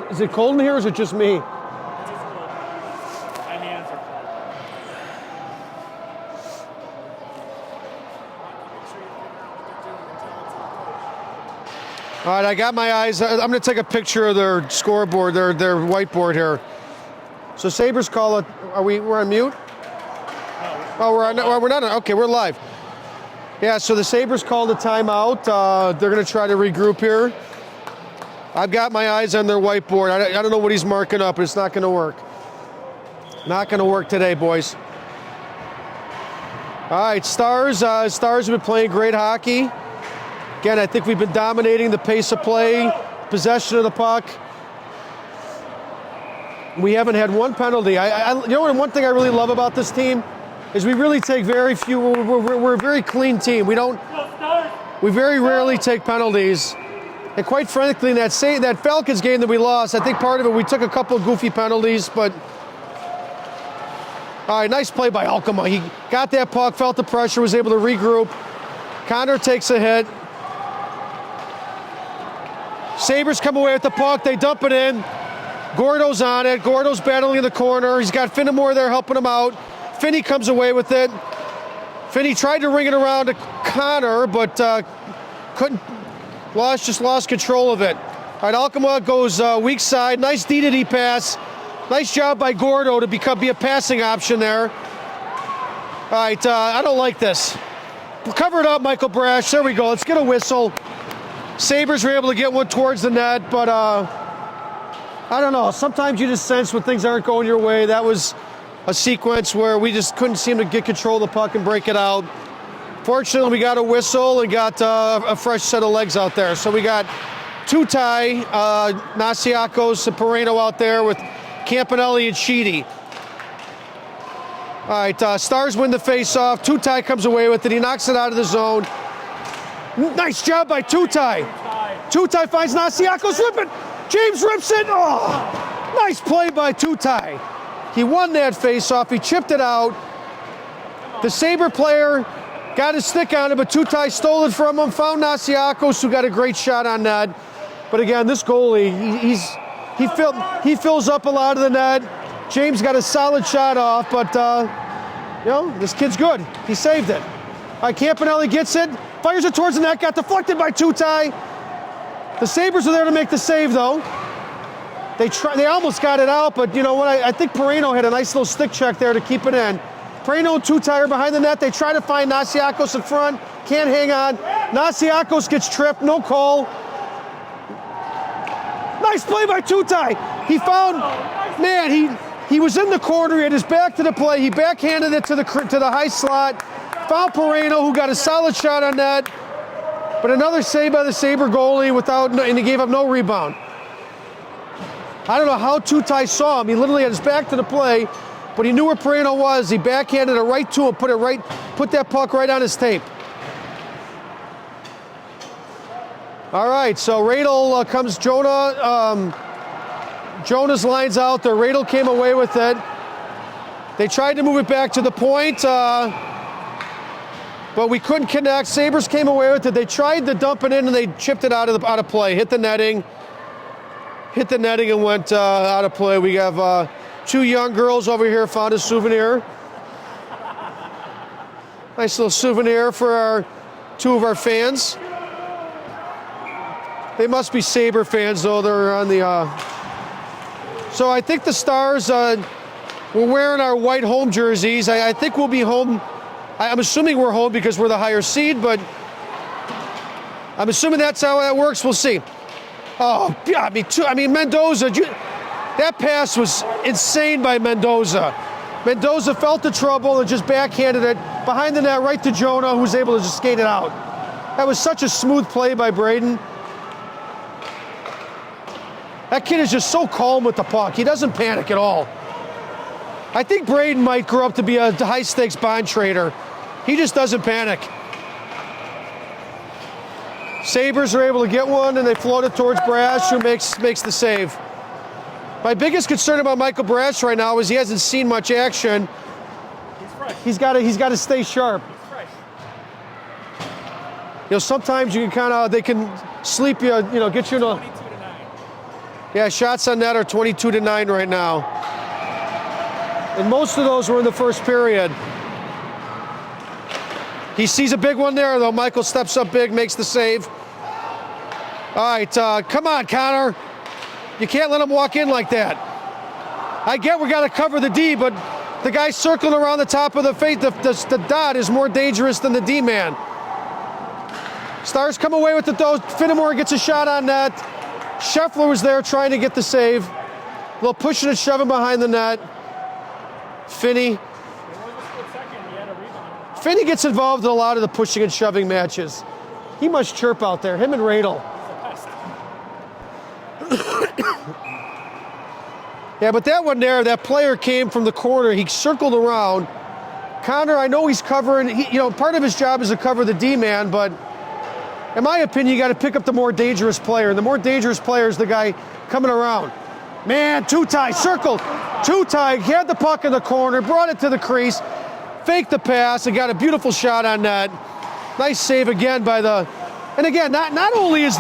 Is it cold in here or is it just me? It's just cold. My hands are cold. All right, I got my eyes. I'm going to take a picture of their scoreboard, their whiteboard here. So Sabres call it. We're on mute? Oh, we're not. Okay, we're live. Yeah. So the Sabres called a timeout. They're going to try to regroup here. I've got my eyes on their whiteboard. I don't know what he's marking up, but it's not going to work. Not going to work today, boys. All right, Stars. Stars have been playing great hockey. Again, I think we've been dominating the pace of play, possession of the puck. We haven't had one penalty. You know what? One thing I really love about this team is we really take very few. We're a very clean team. We very rarely take penalties. And quite frankly, in that Falcons game that we lost, I think part of it we took a couple of goofy penalties. But all right, nice play by Alkema. He got that puck, felt the pressure, was able to regroup. Connor takes a hit. Sabres come away with the puck. They dump it in. Gordo's on it. Gordo's battling in the corner. He's got Finnemore there helping him out. Finney comes away with it. Finney tried to ring it around to Connor, but couldn't. Just lost control of it. All right, Alkema goes weak side. Nice D-to-D pass. Nice job by Gordo to be a passing option there. All right, I don't like this. Cover it up, Michael Brash. There we go. Let's get a whistle. Sabres were able to get one towards the net, but I don't know. Sometimes you just sense when things aren't going your way. That was a sequence where we just couldn't seem to get control of the puck and break it out. Fortunately, we got a whistle and got a fresh set of legs out there. So we got Tutai, Nasiakos, and Pereno out there with Campanelli and Sheedy. All right, Stars win the face-off. Tutai comes away with it. He knocks it out of the zone. Nice job by Tutai. Tutai finds Nasiakos, rip it. James rips it. Oh, nice play by Tutai. He won that face-off. He chipped it out. The Sabre player got his stick on it, but Tutai stole it from him. Found Nasiakos, who got a great shot on that. But again, this goalie, he fills up a lot of the net. James got a solid shot off, but this kid's good. He saved it. All right, Campanelli gets it. Fires it towards the net, got deflected by Tutai. The Sabres are there to make the save, though. They almost got it out, but you know what? I think Pereno had a nice little stick check there to keep it in. Pereno and Tutai are behind the net. They try to find Nasiakos in front. Can't hang on. Nasiakos gets tripped. No call. Nice play by Tutai. He found, man, he was in the corner. He had his back to the play. He backhanded it to the high slot. Found Pereno, who got a solid shot on that. But another save by the Sabre goalie and he gave up no rebound. I don't know how Tutai saw him. He literally had his back to the play, but he knew where Pereno was. He backhanded it right to him, put that puck right on his tape. All right, so Radel comes, Jonas lines out there. Radel came away with it. They tried to move it back to the point, but we couldn't connect. Sabres came away with it. They tried to dump it in, and they chipped it out of play. Hit the netting and went out of play. We have two young girls over here found a souvenir. Nice little souvenir for two of our fans. They must be Sabre fans, though. They're on the... So I think the Stars, we're wearing our white home jerseys. I think we'll be home. I'm assuming we're home because we're the higher seed, but I'm assuming that's how that works. We'll see. Oh, yeah, me too. I mean, Mendoza, that pass was insane by Mendoza. Mendoza felt the trouble and just backhanded it behind the net right to Jonah, who was able to just skate it out. That was such a smooth play by Braden. That kid is just so calm with the puck. He doesn't panic at all. I think Braden might grow up to be a high-stakes bond trader. He just doesn't panic. Sabres are able to get one, and they float it towards Brash, who makes the save. My biggest concern about Michael Brash right now is he hasn't seen much action. He's fresh. He's got to stay sharp. He's fresh. Sometimes you can they can sleep you, get you in a... 22 tonight. Yeah, shots on net are 22-9 right now. And most of those were in the first period. He sees a big one there, though. Michael steps up big, makes the save. All right, come on, Connor. You can't let him walk in like that. I get we got to cover the D, but the guy circling around the top of the face, the dot is more dangerous than the D-man. Stars come away with it, though. Finnemore gets a shot on net. Scheffler was there trying to get the save. A little pushing and shoving behind the net. Finney gets involved in a lot of the pushing and shoving matches. He must chirp out there, him and Radel. Yeah, but that one there, that player came from the corner. He circled around. Connor, I know he's covering, part of his job is to cover the D-man, but in my opinion, you got to pick up the more dangerous player. And the more dangerous player is the guy coming around. Man, Tutai circled. Tutai had the puck in the corner, brought it to the crease, faked the pass, and got a beautiful shot on net. Nice save again by the. And again, not only is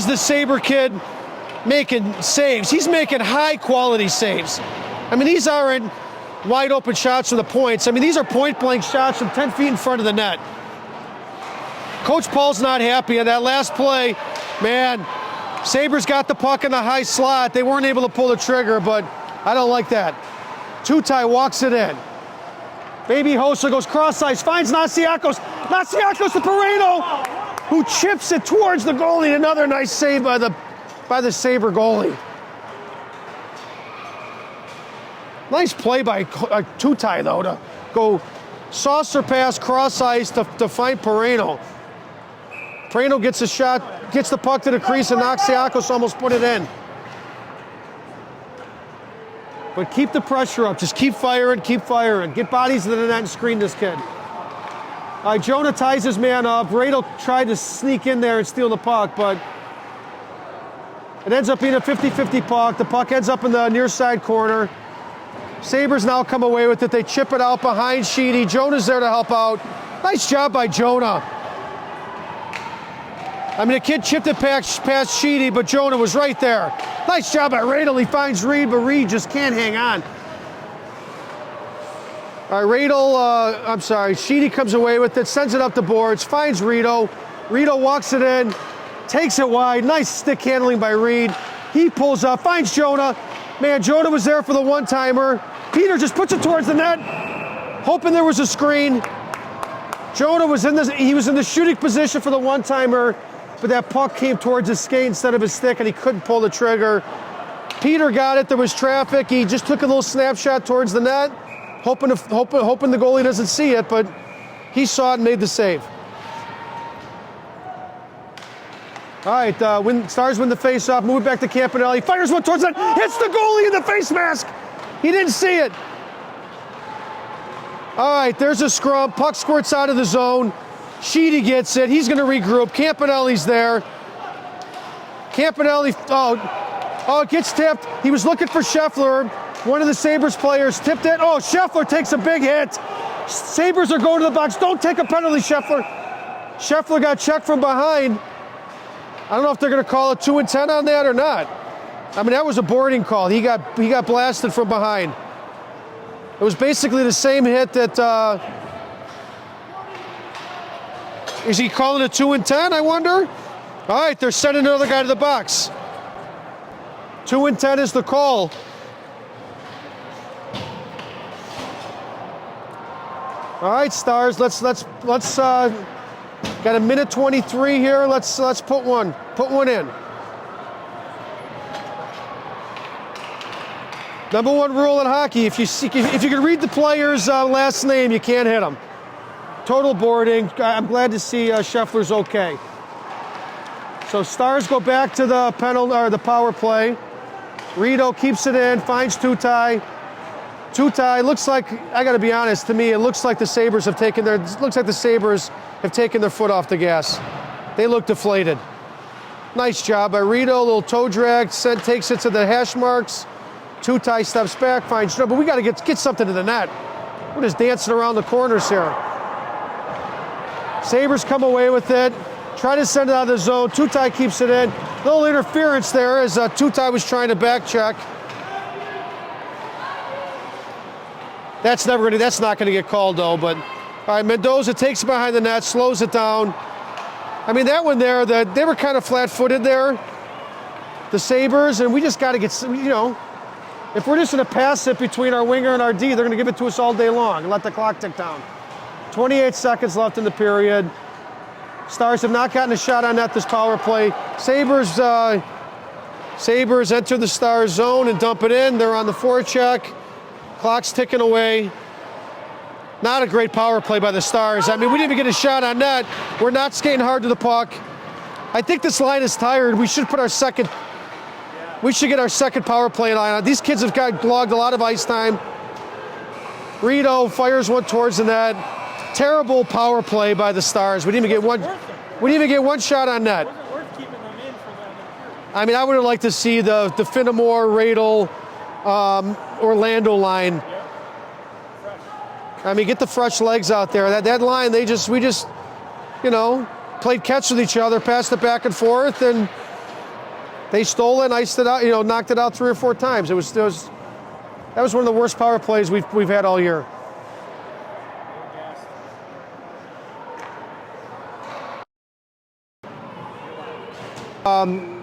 the Sabre kid making saves, he's making high quality saves. I mean, these aren't wide open shots for the points. I mean, these are point blank shots from 10 feet in front of the net. Coach Paul's not happy on that last play. Man, Sabres got the puck in the high slot. They weren't able to pull the trigger, but I don't like that. Tutai walks it in. Baby Hossa goes cross ice, finds Nasiakos. Nasiakos to Pereno, who chips it towards the goalie. Another nice save by the Sabre goalie. Nice play by Tutai, though, to go saucer pass cross ice to find Pereno. Pereno gets a shot, gets the puck to the crease, and Nasiakos almost put it in. But keep the pressure up. Just keep firing, keep firing. Get bodies to the net and screen this kid. All right, Jonah ties his man up. Radel tried to sneak in there and steal the puck, but it ends up being a 50-50 puck. The puck ends up in the near side corner. Sabres now come away with it. They chip it out behind Sheedy. Jonah's there to help out. Nice job by Jonah. I mean, the kid chipped it past Sheedy, but Jonah was right there. Nice job by Radel. He finds Reed, but Reed just can't hang on. All right, Sheedy comes away with it, sends it up the boards, finds Rito. Rito walks it in, takes it wide. Nice stick handling by Reed. He pulls up, finds Jonah. Man, Jonah was there for the one-timer. Peter just puts it towards the net, hoping there was a screen. Jonah was in the shooting position for the one-timer, but that puck came towards his skate instead of his stick, and he couldn't pull the trigger. Peter got it. There was traffic. He just took a little snapshot towards the net, hoping the goalie doesn't see it, but he saw it and made the save. All right, Stars win the face-off. Move it back to Campanelli. Fires one towards the net. Hits the goalie in the face mask. He didn't see it. All right, there's a scrum. Puck squirts out of the zone. Sheedy gets it. He's going to regroup. Campanelli's there. Campanelli, it gets tipped. He was looking for Scheffler. One of the Sabres players tipped it. Oh, Scheffler takes a big hit. Sabres are going to the box. Don't take a penalty, Scheffler. Scheffler got checked from behind. I don't know if they're going to call a 2 and 10 on that or not. I mean, that was a boarding call. He got blasted from behind. It was basically the same hit that. Is he calling a 2 and 10, I wonder? All right, they're sending another guy to the box. 2 and 10 is the call. All right, Stars, let's got a minute 23 here. Let's put one in. Number one rule in hockey: if you can read the player's last name, you can't hit him. Total boarding. I'm glad to see Scheffler's okay. So Stars go back to the penalty or the power play. Rito keeps it in, finds Tutai. Tutai looks like, I got to be honest, to me it looks like the Sabres have taken their foot off the gas. They look deflated. Nice job by Rito. A little toe drag, takes it to the hash marks. Tutai steps back, finds, but we got to get something to the net. We're just dancing around the corners here. Sabres come away with it, try to send it out of the zone. Tutai keeps it in. Little interference there as Tutai was trying to back check. That's not going to get called though. But all right, Mendoza takes it behind the net, slows it down. I mean, that one there, they were kind of flat-footed there, the Sabres, and we just got to get, you know, if we're just going to pass it between our winger and our D, they're going to give it to us all day long and let the clock tick down. 28 seconds left in the period. Stars have not gotten a shot on net this power play. Sabres enter the Stars zone and dump it in. They're on the forecheck. Clock's ticking away. Not a great power play by the Stars. I mean, we didn't even get a shot on net. We're not skating hard to the puck. I think this line is tired. We should put our second. We should get our second power play line on. These kids have got logged a lot of ice time. Rito fires one towards the net. Terrible power play by the Stars. We didn't even get one. We didn't even get one shot on net. It wasn't worth keeping them in for them. I mean, I would have liked to see the Finnemore, Radel, Orlando line. I mean, get the fresh legs out there. That line, we just, you know, played catch with each other, passed it back and forth, and they stole it, iced it out, you know, knocked it out 3 or 4 times. That was one of the worst power plays we've had all year.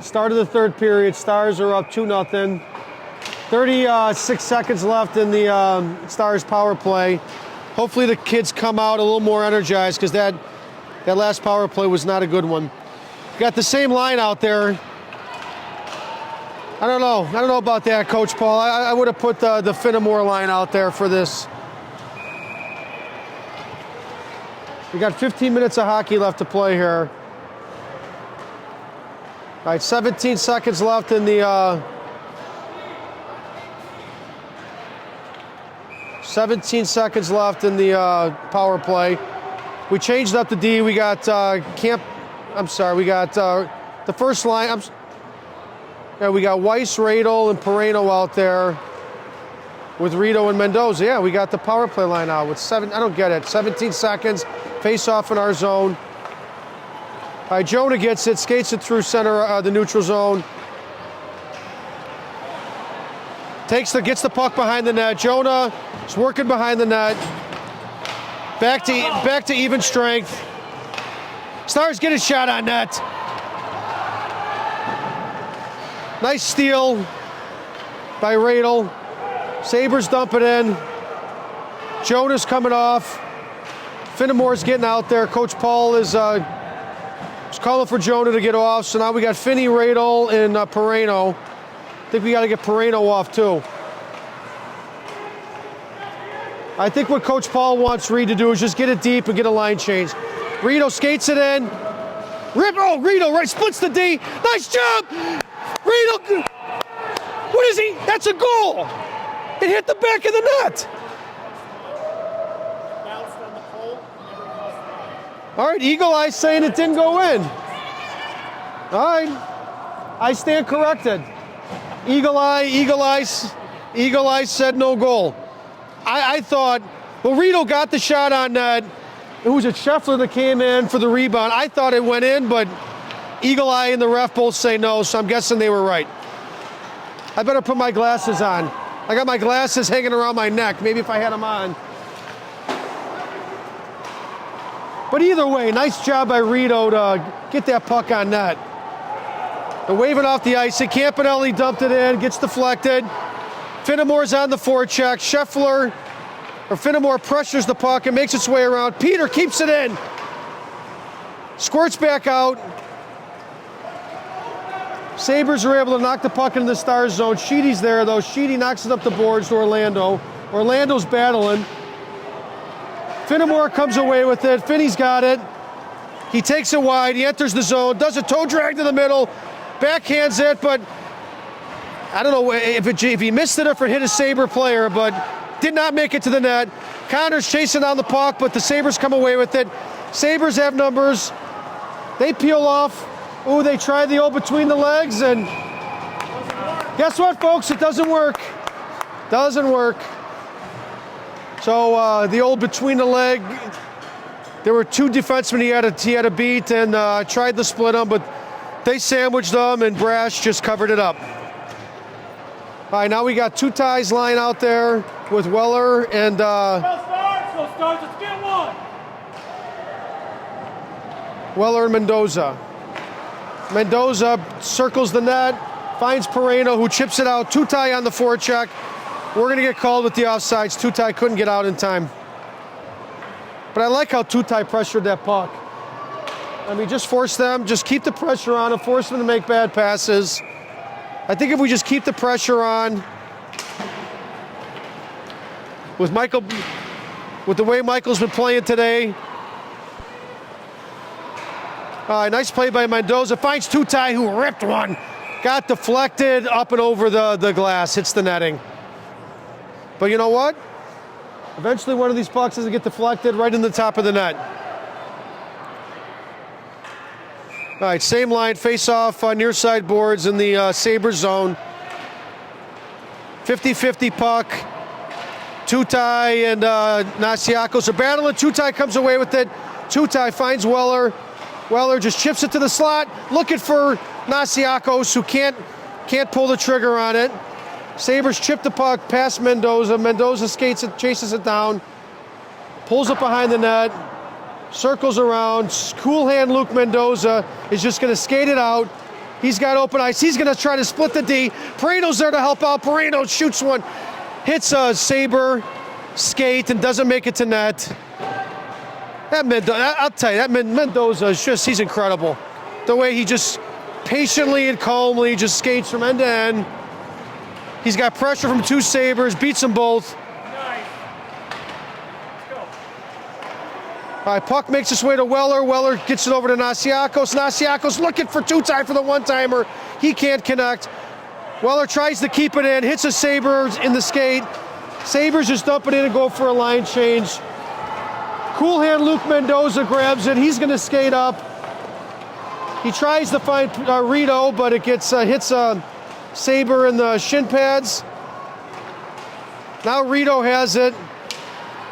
Start of the third period. Stars are up 2-0. 36 seconds left in the Stars power play. Hopefully the kids come out a little more energized because that last power play was not a good one. Got the same line out there. I don't know about that, Coach Paul. I would have put the Finnemore line out there for this. We got 15 minutes of hockey left to play here. All right, 17 seconds left in the 17 seconds left in the power play. We changed up the D. We got the first line. We got Weiss, Radel, and Pereno out there with Rito and Mendoza. Yeah, we got the power play line out with 7. I don't get it. 17 seconds. Face off in our zone. All right, Jonah gets it, skates it through center, the neutral zone. Gets the puck behind the net. Jonah is working behind the net. Back to even strength. Stars get a shot on net. Nice steal by Radel. Sabres dump it in. Jonah's coming off. Finnemore's getting out there. Coach Paul is calling for Jonah to get off. So now we got Finney, Radel, and Pereno. I think we got to get Pereno off too. I think what Coach Paul wants Reed to do is just get it deep and get a line change. Rito skates it in. Rito right splits the D. Nice job. Rito. What is he? That's a goal. It hit the back of the net. Bounced on the pole, never crossed the line. All right, Eagle Eye saying it didn't go in. All right, I stand corrected. Eagle Eye said no goal. I thought, well, Rito got the shot on net. It was a Scheffler that came in for the rebound. I thought it went in, but Eagle Eye and the ref both say no, so I'm guessing they were right. I better put my glasses on. I got my glasses hanging around my neck, maybe if I had them on. But either way, nice job by Rito to get that puck on net. They're waving off the ice. Campanelli dumped it in, gets deflected. Finnemore's on the forecheck. Finnemore pressures the puck and makes its way around. Peter keeps it in. Squirts back out. Sabres are able to knock the puck into the Stars zone. Sheedy's there, though. Sheedy knocks it up the boards to Orlando. Orlando's battling. Finnemore comes away with it. Finney's got it. He takes it wide. He enters the zone. Does a toe drag to the middle. Backhands it, but I don't know if he missed it or if it hit a Sabre player, but did not make it to the net. Connor's chasing down the puck, but the Sabres come away with it. Sabres have numbers. They peel off. Ooh, they try the old between the legs, and guess what, folks? It doesn't work. Doesn't work. So the old between the leg, there were 2 defensemen he had to beat, and tried to split them, but They sandwiched them, and Brash just covered it up. All right, now we got two ties lying out there with Weller and Starts, let's get one. Weller and Mendoza. Mendoza circles the net, finds Pereno, who chips it out. Two-tie on the forecheck. We're going to get called with the offsides. Two-tie couldn't get out in time. But I like how Two-tie pressured that puck. I mean, just force them, just keep the pressure on and force them to make bad passes. I think if we just keep the pressure on with Michael, with the way Michael's been playing today. Nice play by Mendoza. Finds Two-tie, who ripped one. Got deflected up and over the glass. Hits the netting. But you know what? Eventually one of these pucks doesn't get deflected right in the top of the net. All right, same line. Face-off near side boards in the Sabres zone. 50-50 puck. Two-tie and Nasiakos are battling. Two-tie comes away with it. Two-tie finds Weller. Weller just chips it to the slot, looking for Nasiakos, who can't pull the trigger on it. Sabres chip the puck past Mendoza. Mendoza skates it, chases it down, pulls it behind the net, circles around. Cool hand Luke Mendoza is just going to skate it out. He's got open ice. He's going to try to split the D. Pereno's there to help out. Pereno shoots one, hits a Sabre skate and doesn't make it to net. That Mendoza, I'll tell you, that Mendoza is just—he's incredible. The way he just patiently and calmly just skates from end to end. He's got pressure from two Sabres, beats them both. Nice. Let's go. All right, puck makes its way to Weller. Weller gets it over to Nasiakos. Nasiakos looking for Two-tie for the one-timer. He can't connect. Weller tries to keep it in, hits a Sabres in the skate. Sabres just dump it in and go for a line change. Cool hand Luke Mendoza grabs it. He's going to skate up. He tries to find Rito, but it gets hits Sabre in the shin pads. Now Rito has it.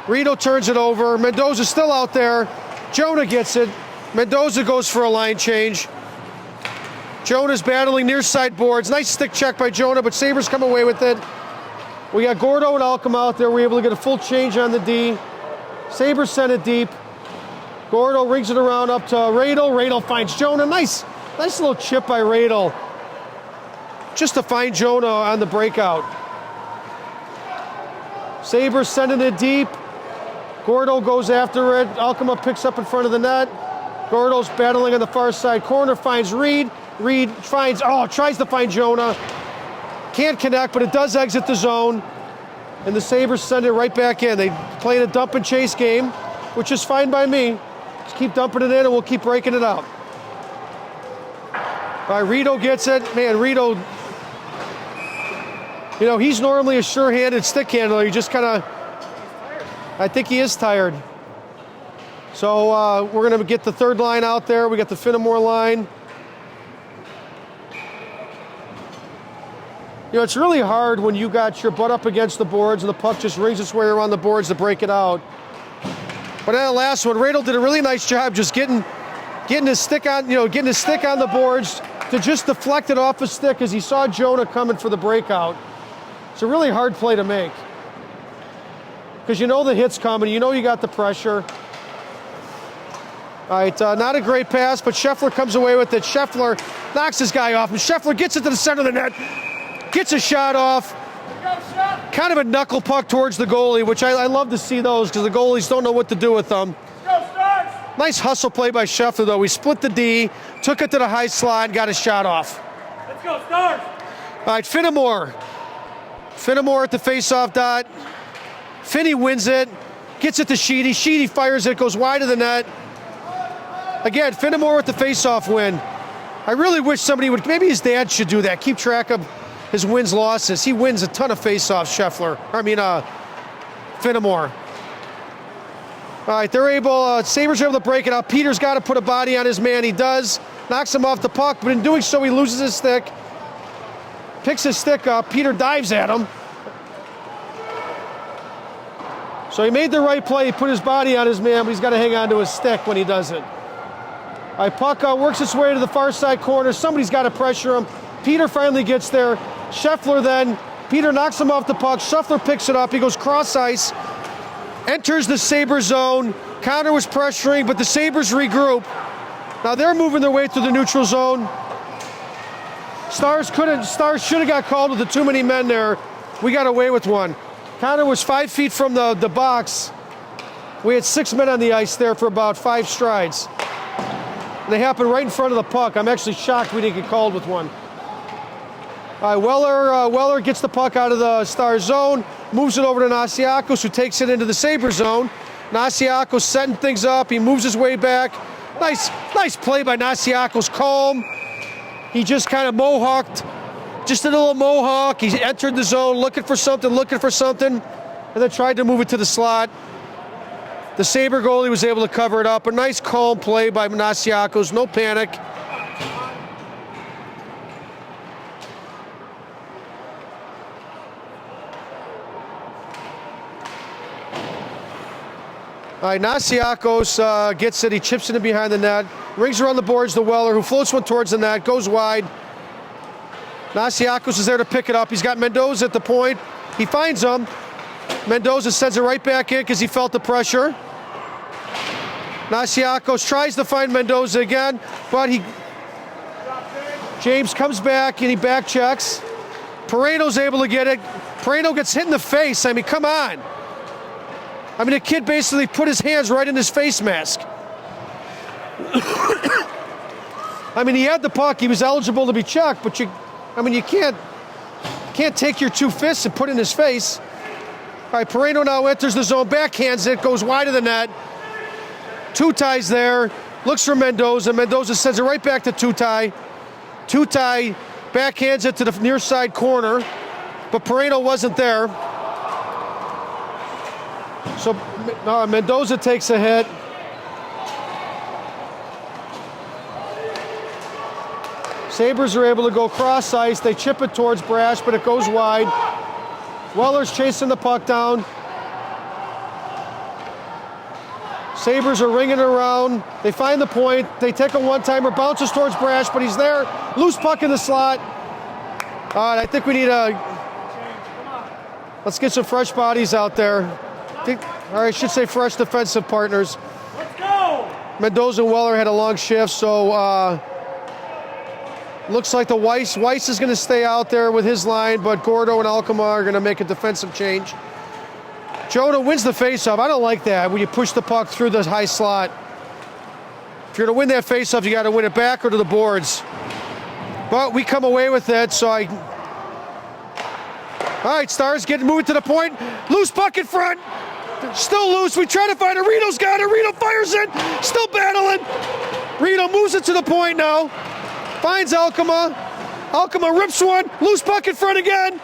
Rito turns it over. Mendoza's still out there. Jonah gets it. Mendoza goes for a line change. Jonah's battling near side boards. Nice stick check by Jonah, but Sabres come away with it. We got Gordo and Alcom out there. We're able to get a full change on the D. Sabres send it deep. Gordo rings it around up to Radel. Radel finds Jonah. Nice little chip by Radel. Just to find Jonah on the breakout. Sabres sending it deep. Gordo goes after it. Alcoma picks up in front of the net. Gordo's battling on the far side corner. Finds Reed. Reed tries to find Jonah. Can't connect, but it does exit the zone. And the Sabres send it right back in. They played a dump and chase game, which is fine by me. Just keep dumping it in and we'll keep breaking it out. All right, Rito gets it. Man, Rito, he's normally a sure-handed stick handler. He just kind of, I think he is tired. So we're going to get the third line out there. We got the Finnemore line. It's really hard when you got your butt up against the boards and the puck just rings its way around the boards to break it out. But in that last one, Radel did a really nice job just getting his stick on, getting his stick on the boards to just deflect it off his stick as he saw Jonah coming for the breakout. It's a really hard play to make. Because the hit's coming, you got the pressure. All right, not a great pass, but Scheffler comes away with it. Scheffler knocks his guy off, and Scheffler gets it to the center of the net. Gets a shot off. Kind of a knuckle puck towards the goalie, which I love to see those because the goalies don't know what to do with them. Nice hustle play by Scheffler, though. He split the D, took it to the high slot, and got a shot off. Let's go, Stars. All right, Finnemore. Finnemore at the face-off dot. Finney wins it, gets it to Sheedy. Sheedy fires it, goes wide of the net. Again, Finnemore with the face-off win. I really wish somebody would, maybe his dad should do that, keep track of his wins, losses. He wins a ton of face-offs, Finnemore. All right, they're able, Sabres are able to break it out. Peter's got to put a body on his man. He does. Knocks him off the puck, but in doing so, he loses his stick. Picks his stick up. Peter dives at him. So he made the right play. He put his body on his man, but he's got to hang on to his stick when he does it. All right, puck works its way to the far side corner. Somebody's got to pressure him. Peter finally gets there. Scheffler then, Peter knocks him off the puck. Scheffler picks it up. He goes cross ice, enters the Sabre zone. Connor was pressuring, but the Sabres regroup. Now they're moving their way through the neutral zone. Stars should have got called with the too many men there. We got away with one. Connor was 5 feet from the box. We had 6 men on the ice there for about 5 strides. And they happened right in front of the puck. I'm actually shocked we didn't get called with one. All right, Weller gets the puck out of the Star zone, moves it over to Nasiakos, who takes it into the Sabre zone. Nasiakos setting things up. He moves his way back. Nice play by Nasiakos. Calm. He just kind of mohawked, just a little mohawk. He entered the zone looking for something, and then tried to move it to the slot. The Sabre goalie was able to cover it up. A nice calm play by Nasiakos, no panic. All right, Nasiakos gets it. He chips it in behind the net. Rings around the boards to Weller, who floats one towards the net, goes wide. Nasiakos is there to pick it up. He's got Mendoza at the point. He finds him. Mendoza sends it right back in because he felt the pressure. Nasiakos tries to find Mendoza again, but James comes back and he back checks. Pareno's able to get it. Pareno gets hit in the face. I mean, come on. I mean, the kid basically put his hands right in his face mask. I mean, he had the puck. He was eligible to be checked, but you can't take your 2 fists and put it in his face. All right, Pareno now enters the zone, backhands it, goes wide of the net. Tutai there, looks for Mendoza. Mendoza sends it right back to Tutai. Tutai backhands it to the near side corner, but Pareno wasn't there. So Mendoza takes a hit. Sabres are able to go cross ice. They chip it towards Brash, but it goes wide. Weller's chasing the puck down. Sabres are ringing around. They find the point. They take a one-timer, bounces towards Brash, but he's there. Loose puck in the slot. All right, I think we need let's get some fresh bodies out there. I should say fresh defensive partners. Let's go! Mendoza and Weller had a long shift, so looks like the Weiss is going to stay out there with his line, but Gordo and Alkmaar are going to make a defensive change. Jonah wins the faceoff. I don't like that when you push the puck through the high slot. If you're going to win that faceoff, you got to win it back or to the boards. But we come away with it, so all right, Stars moving to the point. Loose puck in front. Still loose. We try to find it. Reno's got it. Reno fires it. Still battling. Reno moves it to the point now. Finds Alkmaar. Alkmaar rips one. Loose puck in front again.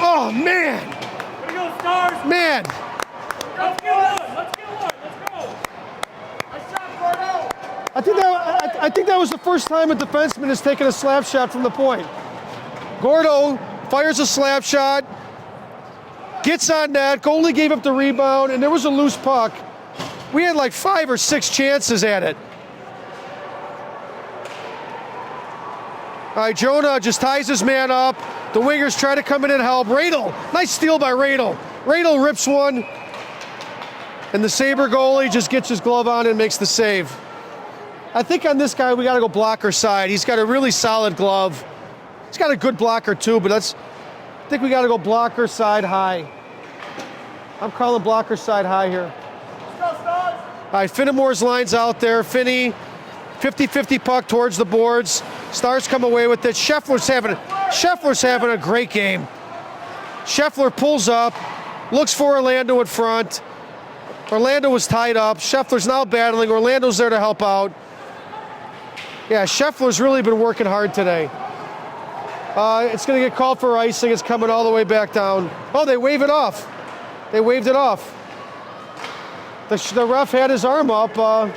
Oh, man. Here we go, Stars. Man. Let's get one. Let's go. Nice shot, Gordo. I think that was the first time a defenseman has taken a slap shot from the point. Gordo fires a slap shot. Gets on net. Goalie gave up the rebound, and there was a loose puck. We had like 5 or 6 chances at it. All right, Jonah just ties his man up. The wingers try to come in and help. Radel, nice steal by Radel. Radel rips one. And the Sabre goalie just gets his glove on and makes the save. I think on this guy, we got to go blocker side. He's got a really solid glove. He's got a good blocker too, but I think we got to go blocker side high. I'm calling blocker side high here. Let's go, Stars. All right, Finnemore's line's out there. Finney, 50-50 puck towards the boards. Stars come away with it. Scheffler's having a great game. Scheffler pulls up, looks for Orlando in front. Orlando was tied up. Scheffler's now battling. Orlando's there to help out. Yeah, Scheffler's really been working hard today. It's going to get called for icing. It's coming all the way back down. Oh, they wave it off. They waved it off. The ref had his arm up. I'd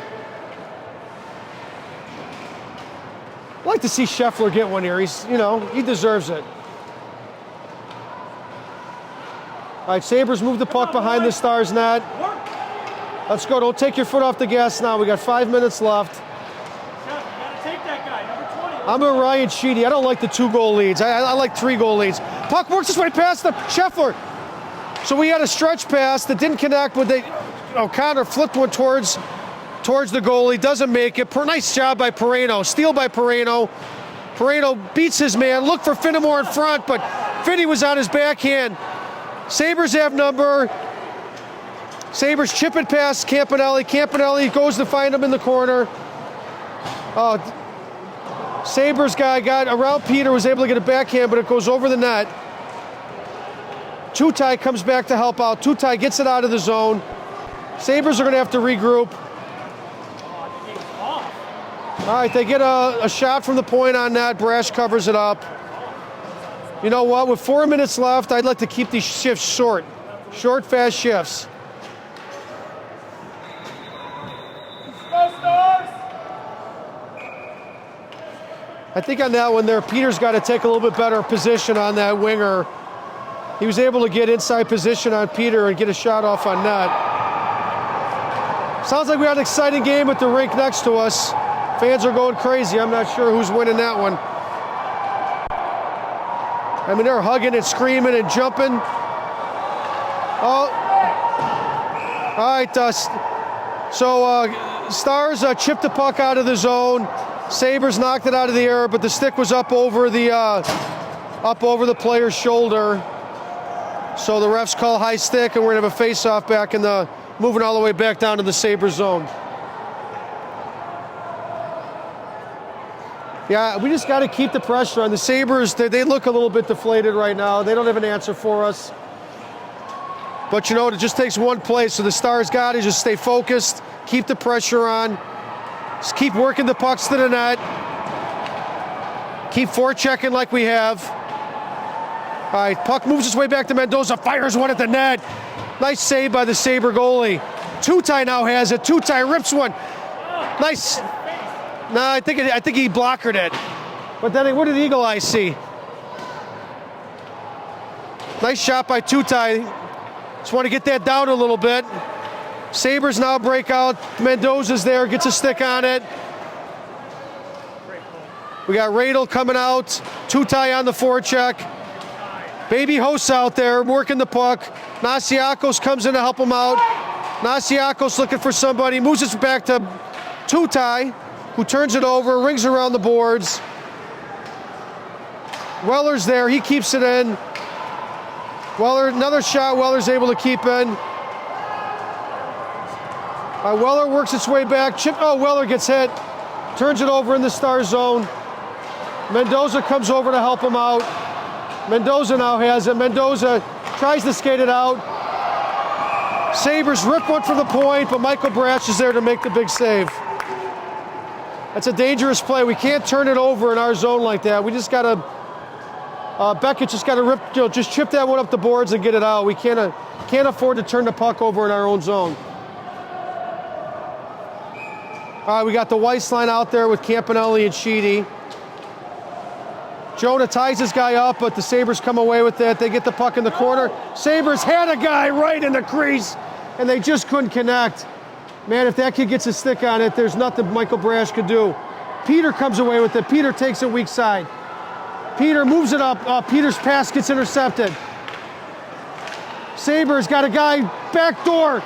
like to see Scheffler get one here. He deserves it. All right, Sabres move the puck behind the Stars net. Let's go. Don't take your foot off the gas now. We got 5 minutes left. I'm a Ryan Sheedy. I don't like the 2-goal leads. I like 3-goal leads. Puck works its way past the Scheffler. So we had a stretch pass that didn't connect, but O'Connor flipped one towards the goalie. Doesn't make it. Nice job by Perrano. Steal by Perrano. Perrano beats his man. Look for Finnemore in front, but Finney was on his backhand. Sabres have number. Sabres chip it past Campanelli. Campanelli goes to find him in the corner. Sabres guy got around Peter, was able to get a backhand, but it goes over the net. Tutai comes back to help out. Tutai gets it out of the zone. Sabres are going to have to regroup. All right, they get a shot from the point on that. Brash covers it up. You know what? With 4 minutes left, I'd like to keep these shifts short. Short, fast shifts. Go, Stars! I think on that one there, Peter's got to take a little bit better position on that winger. He was able to get inside position on Peter and get a shot off on net. Sounds like we had an exciting game at the rink next to us. Fans are going crazy. I'm not sure who's winning that one. I mean, they're hugging and screaming and jumping. Oh. All right. So Stars chipped the puck out of the zone. Sabres knocked it out of the air, but the stick was up over the player's shoulder. So the refs call high stick, and we're going to have a face-off back in the, moving all the way back down to the Sabres zone. Yeah, we just got to keep the pressure on the Sabres. They look a little bit deflated right now. They don't have an answer for us. But you know, it just takes one play. So the Stars got to just stay focused, keep the pressure on, just keep working the pucks to the net, keep forechecking like we have. All right, puck moves its way back to Mendoza, fires one at the net. Nice save by the Sabre goalie. Tutai now has it. Tutai rips one. Nice. No, I think he blockered it. But then what did Eagle Eye see? Nice shot by Tutai. Just want to get that down a little bit. Sabres now break out. Mendoza's there, gets a stick on it. We got Radel coming out. Tutai on the forecheck. Baby Host out there working the puck. Nasiakos comes in to help him out. Nasiakos looking for somebody. Moves it back to Tutai, who turns it over, rings around the boards. Weller's there, he keeps it in. Weller, another shot, Weller's able to keep in. Weller works its way back. Weller gets hit. Turns it over in the Star zone. Mendoza comes over to help him out. Mendoza now has it. Mendoza tries to skate it out. Sabres rip one from the point, but Michael Brash is there to make the big save. That's a dangerous play. We can't turn it over in our zone like that. We just got to, Beckett just got to just chip that one up the boards and get it out. We can't afford to turn the puck over in our own zone. All right, we got the Weiss line out there with Campanelli and Sheedy. Jonah ties this guy up, but the Sabres come away with it. They get the puck in the corner. Sabres had a guy right in the crease, and they just couldn't connect. Man, if that kid gets a stick on it, there's nothing Michael Brash could do. Peter comes away with it. Peter takes it weak side. Peter moves it up. Peter's pass gets intercepted. Sabres got a guy back door.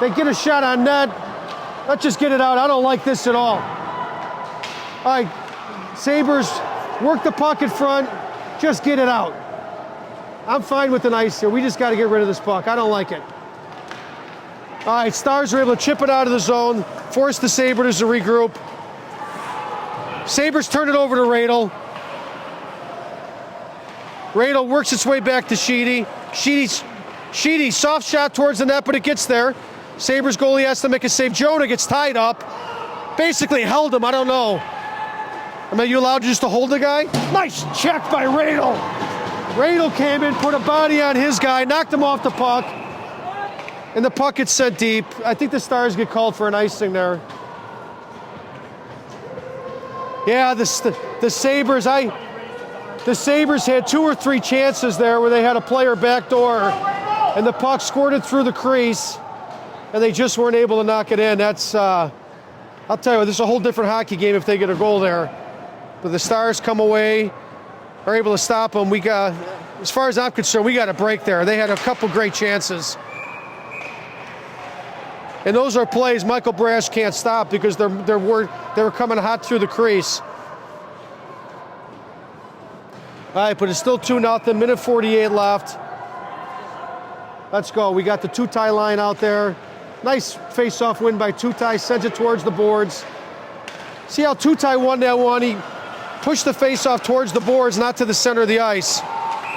They get a shot on net. Let's just get it out. I don't like this at all. All right, Sabres work the puck in front. Just get it out. I'm fine with an ice here. We just got to get rid of this puck. I don't like it. All right, Stars are able to chip it out of the zone, force the Sabres to regroup. Sabres turn it over to Radel. Radel works its way back to Sheedy. Sheedy, soft shot towards the net, but it gets there. Sabres goalie has to make a save. Jonah gets tied up. Basically held him, I don't know. I mean, are you allowed just to hold the guy? Nice check by Radel. Radel came in, put a body on his guy, knocked him off the puck. And the puck gets sent deep. I think the Stars get called for an icing there. Yeah, the Sabres, the Sabres had 2 or 3 chances there where they had a player backdoor and the puck squirted through the crease and they just weren't able to knock it in. That's, I'll tell you, this is a whole different hockey game if they get a goal there. But the Stars come away, are able to stop them. We got, as far as I'm concerned, we got a break there. They had a couple great chances. And those are plays Michael Brash can't stop because they were coming hot through the crease. All right, but it's still 2-0, minute 48 left. Let's go. We got the two-tie line out there. Nice face-off win by two-tie, sends it towards the boards. See how two-tie won that one? He pushed the face-off towards the boards, not to the center of the ice.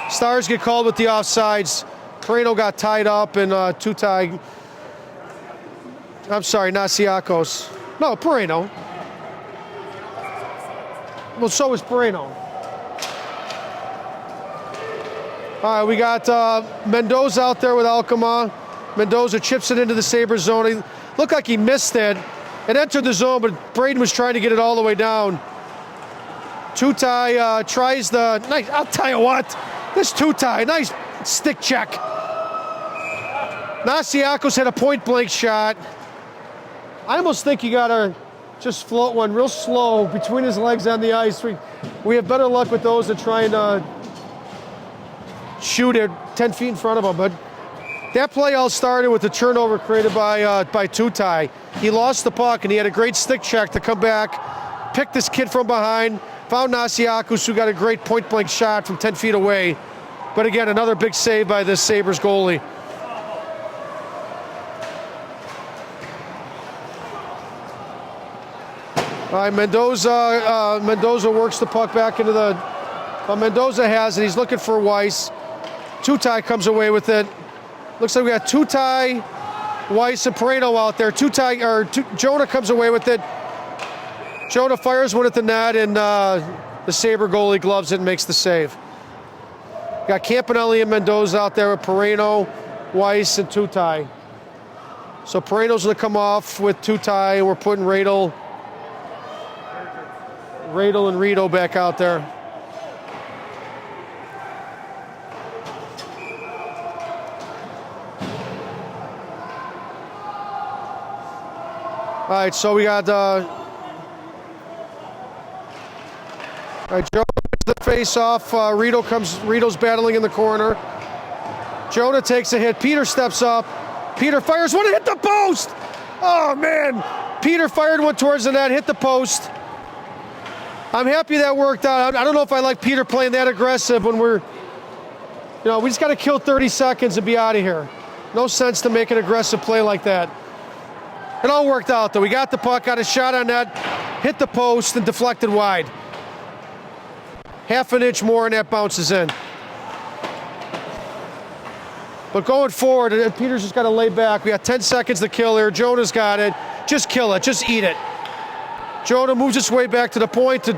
Stars get called with the offsides. Perino got tied up, and two-tie... I'm sorry, not Siakos. No, Perino. Well, so was Perino. All right, we got Mendoza out there with Alcama. Mendoza chips it into the Sabres zone. He looked like he missed it. It entered the zone, but Braden was trying to get it all the way down. Two-tie tries the... Nice, I'll tell you what. This two-tie, nice stick check. Nasiakos had a point-blank shot. I almost think he got to just float one real slow between his legs on the ice. We have better luck with those than trying to shoot it 10 feet in front of him. But that play all started with the turnover created by two-tie. He lost the puck, and he had a great stick check to come back, pick this kid from behind, found Nasiakos, who got a great point-blank shot from 10 feet away. But again, another big save by this Sabres goalie. All right, Mendoza works the puck back into the... Mendoza has it. He's looking for Weiss. Two-tie comes away with it. Looks like we got two-tie, Weiss, and Perino out there. Jonah comes away with it. Jonah fires one at the net, and the Sabre goalie gloves it and makes the save. Got Campanelli and Mendoza out there with Perino, Weiss, and two-tie. So Perino's going to come off with two-tie, and we're putting Radel and Rito back out there. All right, so we got all right, Joe the face-off. Rito's battling in the corner. Jonah takes a hit. Peter steps up. Peter fires one, hit the post. Oh, man. Peter fired one towards the net, hit the post. I'm happy that worked out. I don't know if I like Peter playing that aggressive when we just got to kill 30 seconds and be out of here. No sense to make an aggressive play like that. It all worked out, though. We got the puck, got a shot on that, hit the post, and deflected wide. Half an inch more, and that bounces in. But going forward, Peter's just got to lay back. We got 10 seconds to kill here. Jonah's got it. Just kill it. Just eat it. Jonah moves his way back to the point to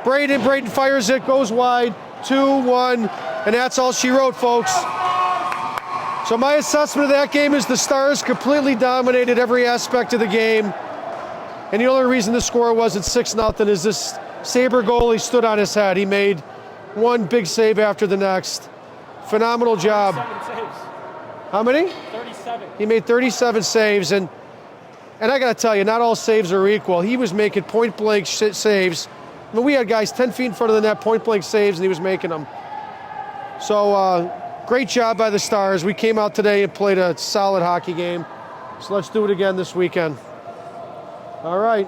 Braden. Braden fires it, goes wide, 2-1, and that's all she wrote, folks. So my assessment of that game is the Stars completely dominated every aspect of the game. And the only reason the score wasn't 6-0 is this Sabre goalie stood on his head. He made one big save after the next. Phenomenal job. 37 saves. How many? 37. He made 37 saves, and I got to tell you, not all saves are equal. He was making point-blank saves. I mean, we had guys 10 feet in front of the net, point-blank saves, and he was making them. So, great job by the Stars. We came out today and played a solid hockey game. So let's do it again this weekend. All right.